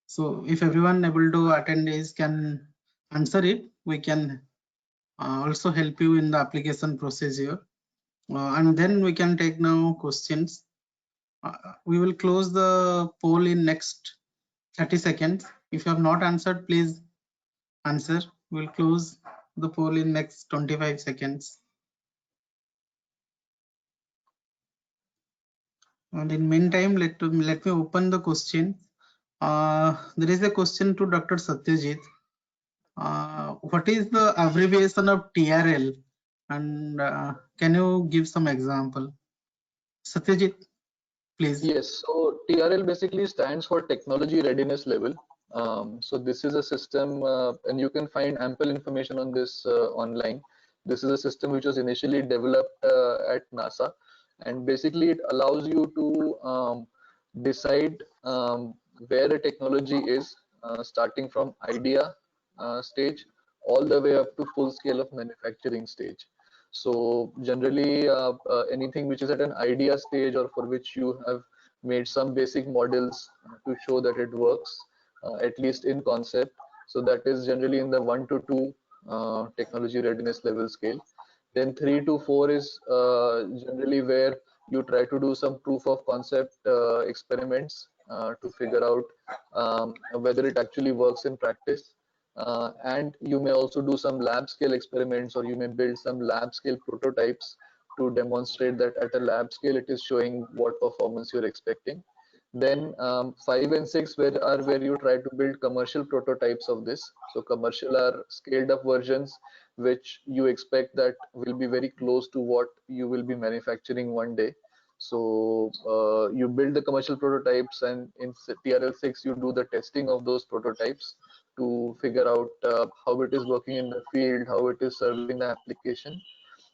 So if everyone able to attend is can answer it, we can also help you in the application procedure. And then we can take now questions. We will close the poll in next 30 seconds. If you have not answered, please answer. We'll close the poll in next 25 seconds. And in meantime, let me open the question. There is a question to Dr. Satyajit. What is the abbreviation of TRL? And can you give some example? Satyajit, please. Yes, so TRL basically stands for Technology Readiness Level. So this is a system, and you can find ample information on this online. This is a system which was initially developed at NASA, and basically it allows you to decide where a technology is, starting from idea stage all the way up to full scale of manufacturing stage. So generally, anything which is at an idea stage or for which you have made some basic models to show that it works, at least in concept. So that is generally in the 1 to 2 technology readiness level scale. Then 3 to 4 is generally where you try to do some proof of concept experiments to figure out whether it actually works in practice. And you may also do some lab scale experiments, or you may build some lab scale prototypes to demonstrate that at a lab scale it is showing what performance you're expecting. Then 5 and 6 where you try to build commercial prototypes of this. So commercial are scaled up versions which you expect that will be very close to what you will be manufacturing one day. So you build the commercial prototypes, and in TRL 6 you do the testing of those prototypes to figure out how it is working in the field, how it is serving the application.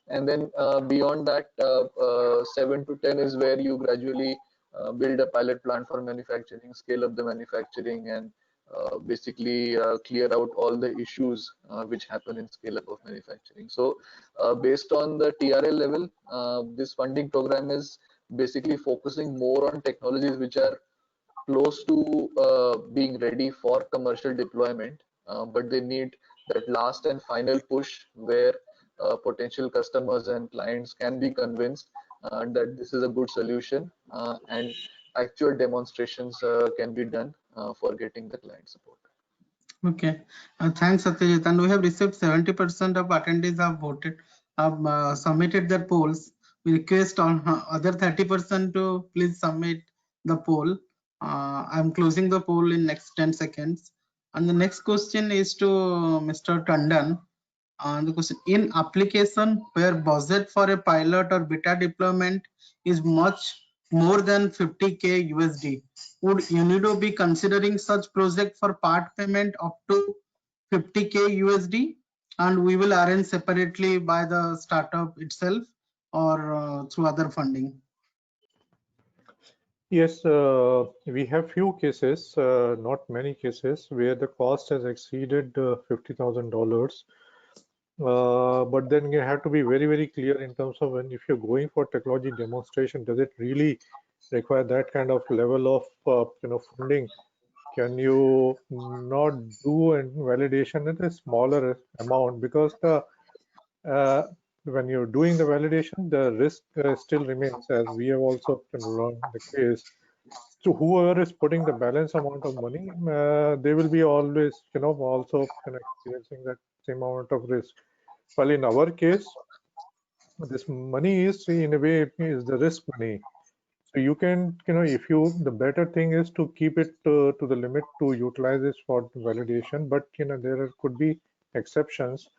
And then beyond that, 7 to 10 is where you gradually build a pilot plant for manufacturing, scale up the manufacturing, and basically clear out all the issues which happen in scale up of manufacturing. So based on the TRL level, this funding program is basically focusing more on technologies which are close to being ready for commercial deployment, but they need that last and final push where potential customers and clients can be convinced that this is a good solution, and actual demonstrations can be done for getting the client support. Okay, thanks Satyajit. And we have received 70% of attendees have voted, have submitted their polls. We request on other 30% to please submit the poll. I'm closing the poll in next 10 seconds. And the next question is to Mr. Tandon. The question, in application where budget for a pilot or beta deployment is much more than 50K USD, would UNIDO be considering such project for part payment up to 50K USD, and we will arrange separately by the startup itself or through other funding? Yes, we have few cases, not many cases, where the cost has exceeded $50,000. But then you have to be very, very clear in terms of when, if you're going for technology demonstration, does it really require that kind of level of funding? Can you not do a validation at a smaller amount, because the when you're doing the validation, the risk still remains, as we have also learned the case. So whoever is putting the balance amount of money, they will be always also experiencing that same amount of risk. Well, in our case, this money is in a way is the risk money. So you can, if you, the better thing is to keep it to the limit to utilize this for validation. But there could be exceptions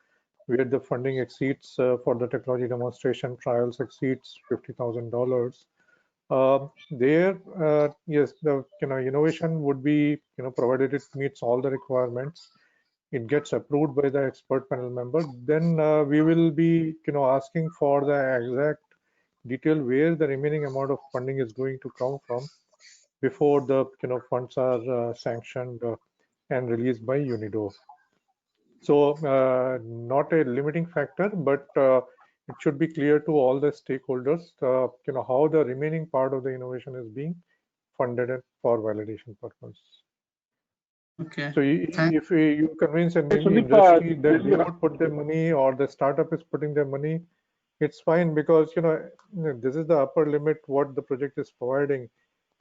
where the funding exceeds for the technology demonstration trials exceeds $50,000. There, yes, the innovation would be provided it meets all the requirements. It gets approved by the expert panel member, then we will be asking for the exact detail where the remaining amount of funding is going to come from before the funds are sanctioned and released by UNIDO. So not a limiting factor, but it should be clear to all the stakeholders how the remaining part of the innovation is being funded for validation purpose. Okay. So if you convince an industry that they would put their money, or the startup is putting their money, it's fine, because this is the upper limit what the project is providing.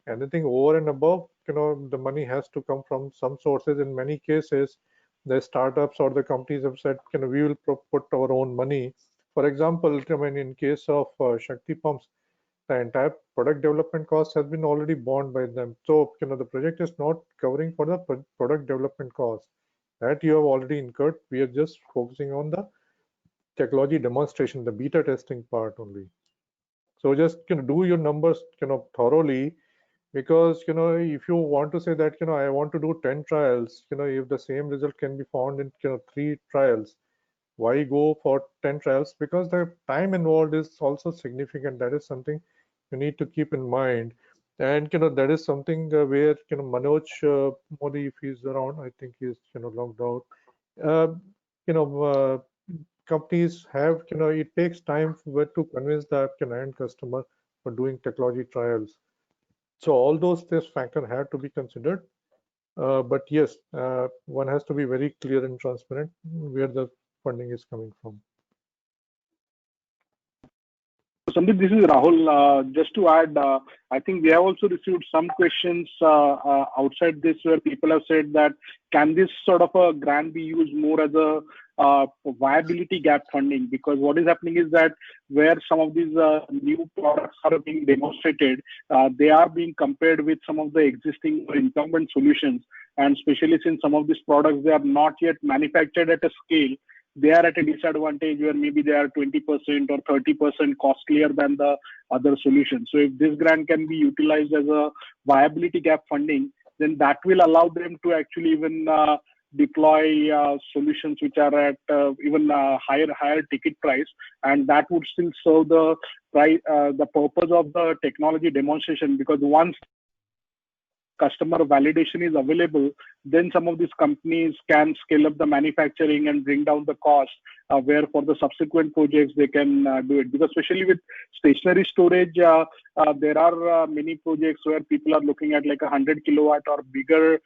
Anything over and above, the money has to come from some sources. In many cases, the startups or the companies have said, we will put our own money. For example, in case of Shakti Pumps, the entire product development cost has been already borne by them. So, the project is not covering for the product development cost that you have already incurred. We are just focusing on the technology demonstration, the beta testing part only. So just do your numbers thoroughly, because if you want to say that I want to do 10 trials, if the same result can be found in 3 trials, why go for 10 trials? Because the time involved is also significant. That is something you need to keep in mind. And that is something where Manoj Modi, if he's around, I think he's logged out. Companies have it takes time to convince the end customer for doing technology trials. So all those factors have to be considered. But yes, one has to be very clear and transparent where the funding is coming from. Sandeep, this is Rahul. Just to add, I think we have also received some questions outside this where people have said that can this sort of a grant be used more as a viability gap funding? Because what is happening is that where some of these new products are being demonstrated, they are being compared with some of the existing incumbent solutions. And especially since some of these products, they are not yet manufactured at a scale, they are at a disadvantage where maybe they are 20% or 30% costlier than the other solutions. So if this grant can be utilized as a viability gap funding, then that will allow them to actually even deploy solutions which are at even higher ticket price, and that would still serve the purpose of the technology demonstration. Because once customer validation is available, then some of these companies can scale up the manufacturing and bring down the cost, where for the subsequent projects they can do it. Because especially with stationary storage, there are many projects where people are looking at like 100 kilowatt or bigger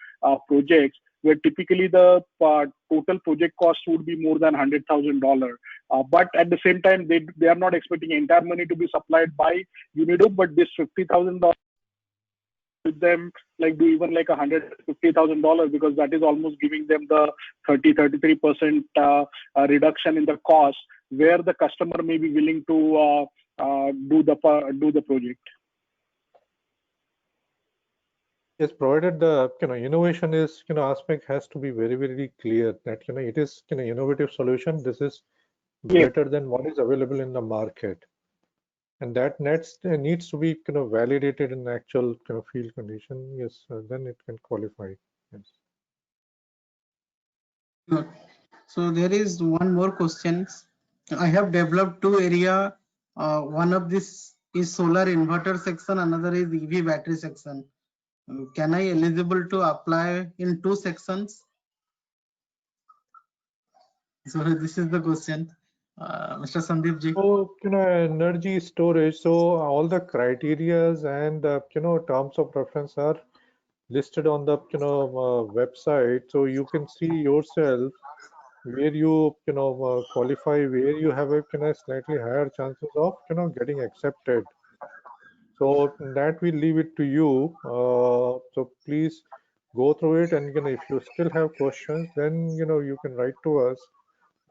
projects, where typically the total project cost would be more than $100,000. But at the same time, they are not expecting entire money to be supplied by UNIDO, but this $50,000 with them like do even like $150,000, because that is almost giving them the 33% reduction in the cost, where the customer may be willing to do the project. Yes, provided the innovation is aspect has to be very clear that it is innovative solution. This is better than what is available in the market, and that needs to be validated in actual field condition. Yes, then it can qualify. Yes. Good. So there is one more question. I have developed 2 area. One of this is solar inverter section, another is EV battery section. Can I eligible to apply in 2 sections? So this is the question, Mr. Sandeep ji. So energy storage. So all the criterias and terms of reference are listed on the website. So you can see yourself where you qualify, where you have a slightly higher chances of getting accepted. So that will leave it to you. So please go through it, and if you still have questions, then you can write to us.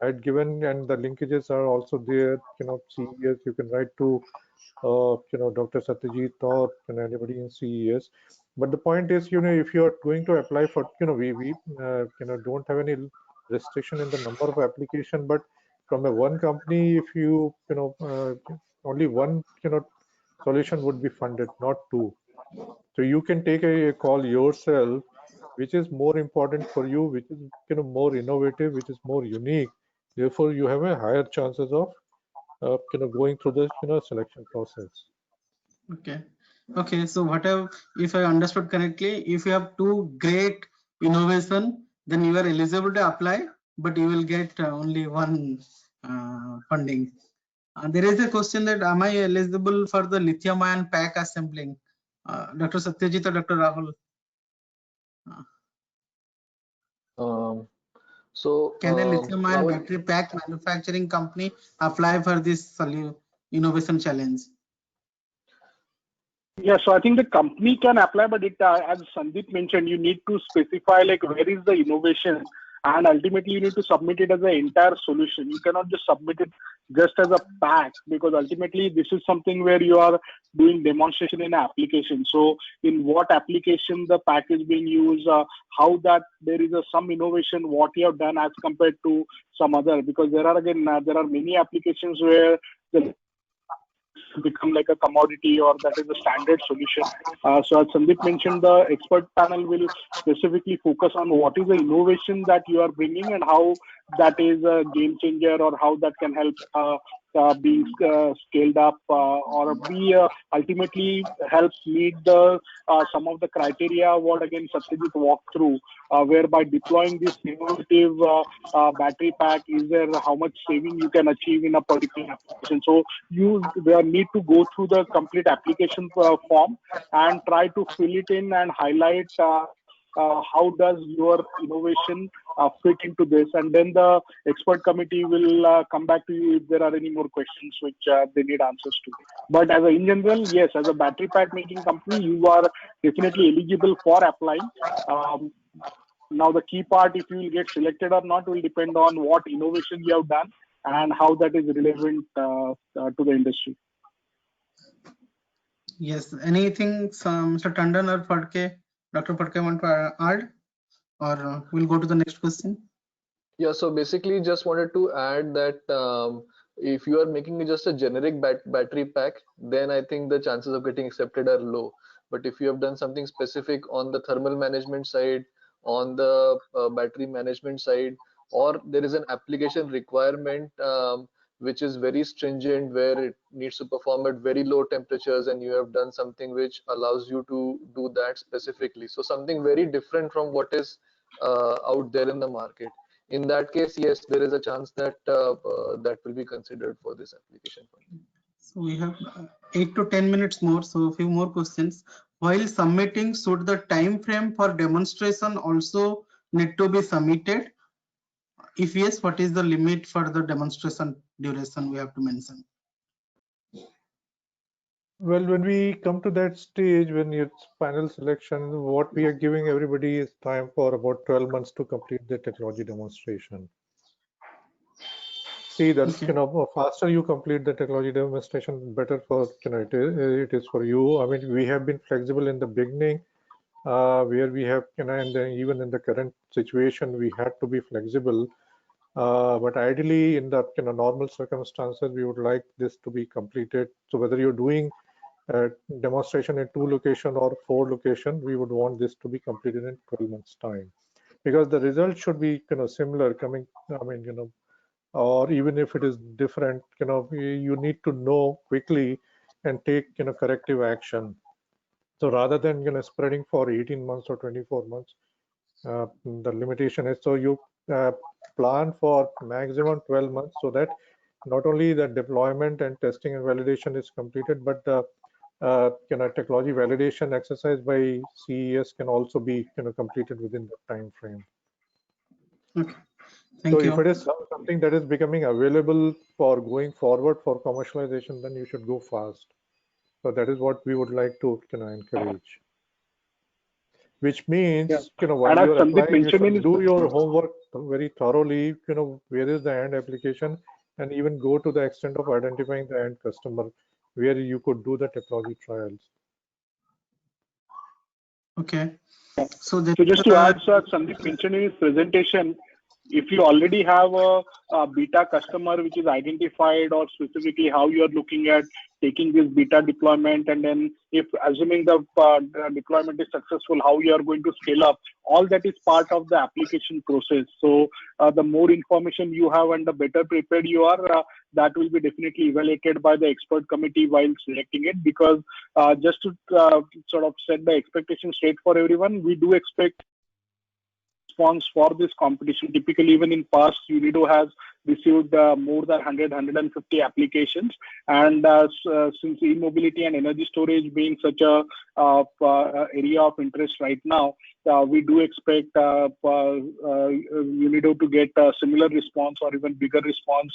I'd given, and the linkages are also there. CES, you can write to Dr. Satyajit or anybody in CES. But the point is, if you are going to apply for, we don't have any restriction in the number of application, but from a one company, if you only one solution would be funded, not 2. So you can take a call yourself, which is more important for you, which is more innovative, which is more unique. Therefore, you have a higher chances of going through the selection process. Okay. So if I understood correctly, if you have 2 great innovation, then you are eligible to apply, but you will get only one funding. There is a question that am I eligible for the lithium ion pack assembling? Dr. Satyajit or Dr. Rahul? So Can a lithium-ion now battery pack manufacturing company apply for this innovation challenge? Yeah, so I think the company can apply, but as Sandeep mentioned, you need to specify like where is the innovation, and ultimately you need to submit it as an entire solution. You cannot just submit it just as a pack, because ultimately this is something where you are doing demonstration in an application. So in what application the pack is being used, how that there is some innovation what you have done as compared to some other, because there are many applications where the become like a commodity or that is a standard solution. So as Sandeep mentioned, the expert panel will specifically focus on what is the innovation that you are bringing and how that is a game changer, or how that can help being scaled up, or be ultimately helps meet the some of the criteria what again Satyajit walked through, whereby deploying this innovative battery pack, is there how much saving you can achieve in a particular application. So you need to go through the complete application form and try to fill it in and highlight how does your innovation fit into this, and then the expert committee will come back to you if there are any more questions which they need answers to. But as in general, yes, as a battery pack making company, you are definitely eligible for applying. Now the key part, if you will get selected or not, will depend on what innovation you have done and how that is relevant to the industry. Yes, anything Mr. Tandon or Phadke, Dr. Phadke want to add, or we'll go to the next question? yeah, so basically just wanted to add that if you are making just a generic battery pack, then I think the chances of getting accepted are low. But if you have done something specific on the thermal management side, on the battery management side, or there is an application requirement which is very stringent, where it needs to perform at very low temperatures, and you have done something which allows you to do that specifically. So something very different from what is out there in the market. In that case, yes, there is a chance that that will be considered for this application. So we have 8 to 10 minutes more, so a few more questions. While submitting, should the time frame for demonstration also need to be submitted? If yes, what is the limit for the demonstration duration we have to mention? Well, when we come to that stage, when it's final selection, what we are giving everybody is time for about 12 months to complete the technology demonstration. See, that's, Okay. faster you complete the technology demonstration, better for, it is for you. I mean, we have been flexible in the beginning, where we have, and then even in the current situation, we had to be flexible. But ideally, in the normal circumstances, we would like this to be completed. So whether you're doing demonstration in 2 location or 4 location, we would want this to be completed in 12 months time, because the result should be similar coming. I mean, or even if it is different, you need to know quickly and take corrective action. So rather than spreading for 18 months or 24 months, the limitation is, so you plan for maximum 12 months, so that not only the deployment and testing and validation is completed, but the technology validation exercise by CES can also be completed within the time frame. Okay, thank so you. if it is something that is becoming available for going forward for commercialization, then you should go fast. So that is what we would like to encourage. Which means, while you're applying, you should do your homework very thoroughly, where is the end application, and even go to the extent of identifying the end customer where you could do the technology trials. Okay. So just to add, sir, Sandeep mentioned in his presentation, if you already have a beta customer which is identified, or specifically how you are looking at taking this beta deployment, and then if assuming the deployment is successful, how you are going to scale up, all that is part of the application process. So the more information you have and the better prepared you are, that will be definitely evaluated by the expert committee while selecting it. Because just to sort of set the expectation straight for everyone, we do expect response for this competition. Typically, even in past, UNIDO has received more than 100-150 applications, and since e-mobility and energy storage being such a area of interest right now, we do expect UNIDO to get a similar response or even bigger response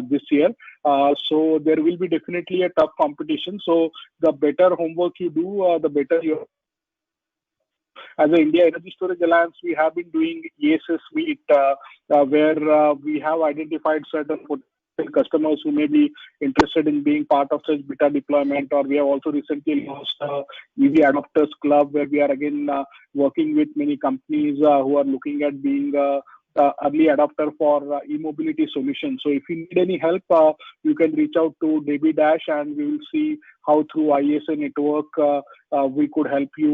this year. So there will be definitely a tough competition. So the better homework you do, the better you. As an India Energy Storage Alliance, we have been doing ESS Meet, where we have identified certain potential customers who may be interested in being part of such beta deployment, or we have also recently launched EV Adopters Club, where we are again working with many companies who are looking at being early adopter for e-mobility solutions. So if you need any help, you can reach out to Debbie Dash, and we will see how through IESA network we could help you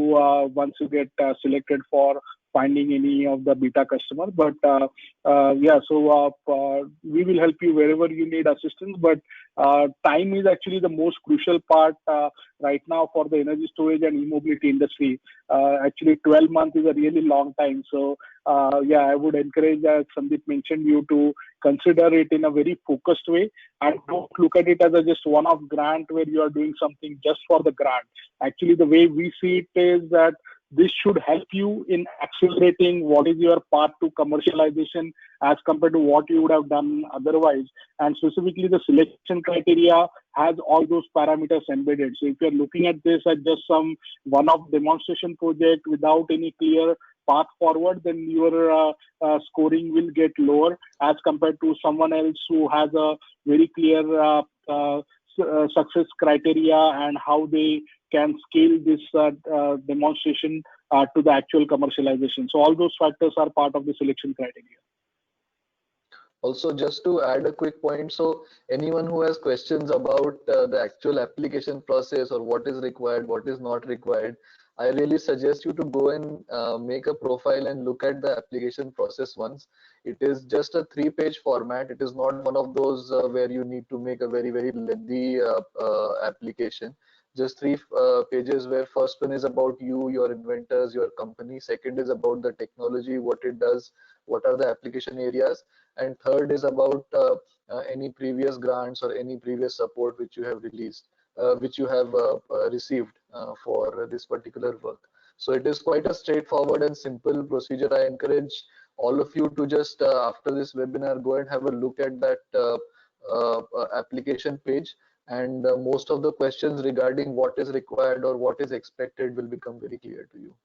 once you get selected for finding any of the beta customer. But yeah, so we will help you wherever you need assistance. But time is actually the most crucial part right now for the energy storage and e-mobility industry. Actually, 12 months is a really long time. So yeah, I would encourage, as Sandeep mentioned, you to consider it in a very focused way, and don't look at it as a just one-off grant where you are doing something just for the grant. Actually, the way we see it is that this should help you in accelerating what is your path to commercialization as compared to what you would have done otherwise. And specifically, the selection criteria has all those parameters embedded. So if you're looking at this as just some one-off demonstration project without any clear path forward, then your scoring will get lower as compared to someone else who has a very clear success criteria and how they can scale this demonstration to the actual commercialization. So all those factors are part of the selection criteria. Also, just to add a quick point, so anyone who has questions about the actual application process or what is required, what is not required, I really suggest you to go and make a profile and look at the application process once. It is just a 3-page format. It is not one of those where you need to make a very, very lengthy application. Just 3 pages, where first one is about you, your inventors, your company. Second is about the technology, what it does, what are the application areas. And third is about any previous grants or any previous support which you have released, which you have received for this particular work. So it is quite a straightforward and simple procedure. I encourage all of you to just after this webinar, go and have a look at that application page, and most of the questions regarding what is required or what is expected will become very clear to you.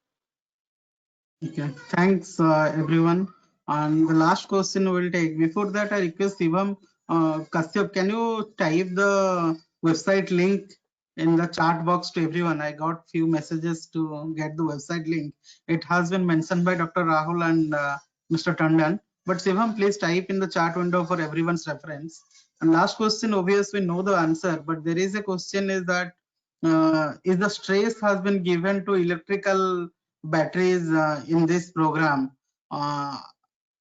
Okay, thanks everyone. And the last question we'll take. Before that, I request Shivam Kashyap, can you type the website link in the chat box to everyone? I got few messages to get the website link. It has been mentioned by Dr. Rahul and Mr. Tandon. But Shivam, please type in the chat window for everyone's reference. And last question, obviously we know the answer, but there is a question is that is the stress has been given to electrical batteries in this program?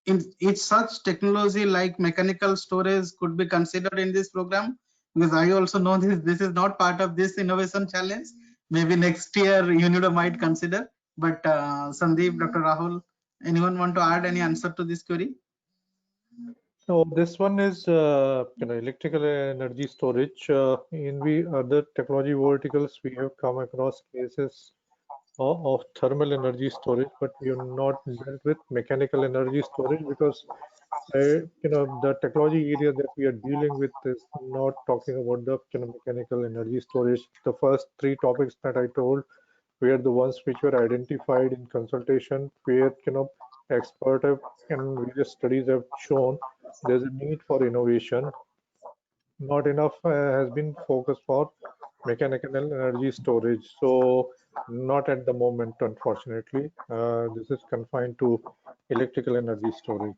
If such technology like mechanical storage could be considered in this program, because I also know this is not part of this innovation challenge. Maybe next year UNIDO might consider. But Sandeep, Dr. Rahul, anyone want to add any answer to this query? So this one is electrical energy storage. In other technology verticals, we have come across cases of thermal energy storage, but we have not dealt with mechanical energy storage because the technology area that we are dealing with is not talking about the mechanical energy storage. The first 3 topics that I told were the ones which were identified in consultation, where expert and various studies have shown there's a need for innovation. Not enough has been focused for mechanical energy storage. So not at the moment, unfortunately. This is confined to electrical energy storage.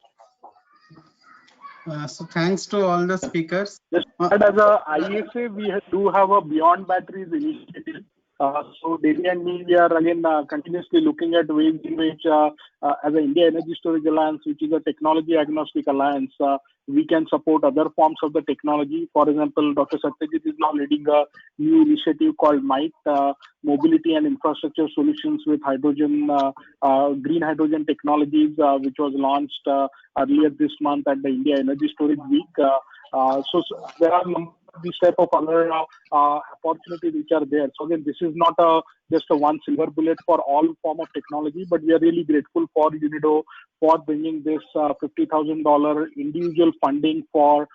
So thanks to all the speakers. Just as a IESA, we do have a Beyond Batteries initiative. So Devi and me, we are again continuously looking at ways in which, as an India Energy Storage Alliance, which is a technology agnostic alliance, we can support other forms of the technology. For example, Dr. Satyajit is now leading a new initiative called MITE, Mobility and Infrastructure Solutions with Hydrogen, Green Hydrogen Technologies, which was launched earlier this month at the India Energy Storage Week. So there are these type of other opportunities which are there. So again, this is not just a one silver bullet for all form of technology, but we are really grateful for UNIDO for bringing this $50,000 individual funding for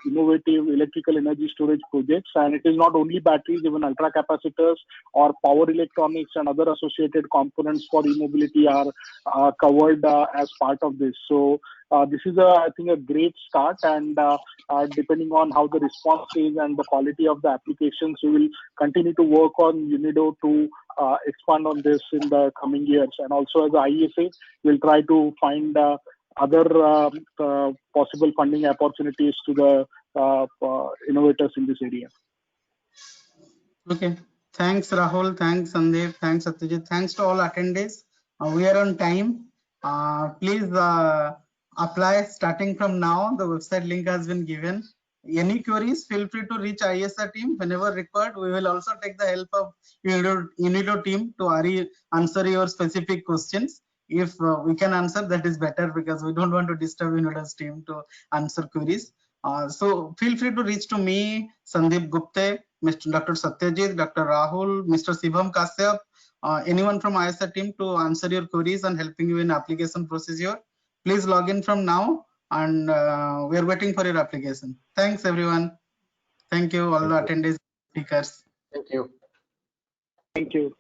innovative electrical energy storage projects. And it is not only batteries, even ultra capacitors or power electronics and other associated components for e-mobility are covered as part of this. So this is I think a great start, and depending on how the response is and the quality of the applications, we will continue to work on UNIDO to expand on this in the coming years. And also as IESA, we'll try to find other possible funding opportunities to the innovators in this area. Okay. Thanks, Rahul. Thanks, Sandeep. Thanks, Satyajit. Thanks to all attendees. We are on time. Please apply starting from now. The website link has been given. Any queries, feel free to reach ISR team whenever required. We will also take the help of UNIDO team to answer your specific questions. If we can answer, that is better, because we don't want to disturb UNIDO's team to answer queries. So feel free to reach to me, Sandeep Gupte, Mr. Dr. Satyajit, Dr. Rahul, Mr. Shivam Kashyap, anyone from ISR team to answer your queries and helping you in application procedure. Please log in from now, and we are waiting for your application. Thanks, everyone. Thank you, all the attendees, speakers. Thank you. Thank you.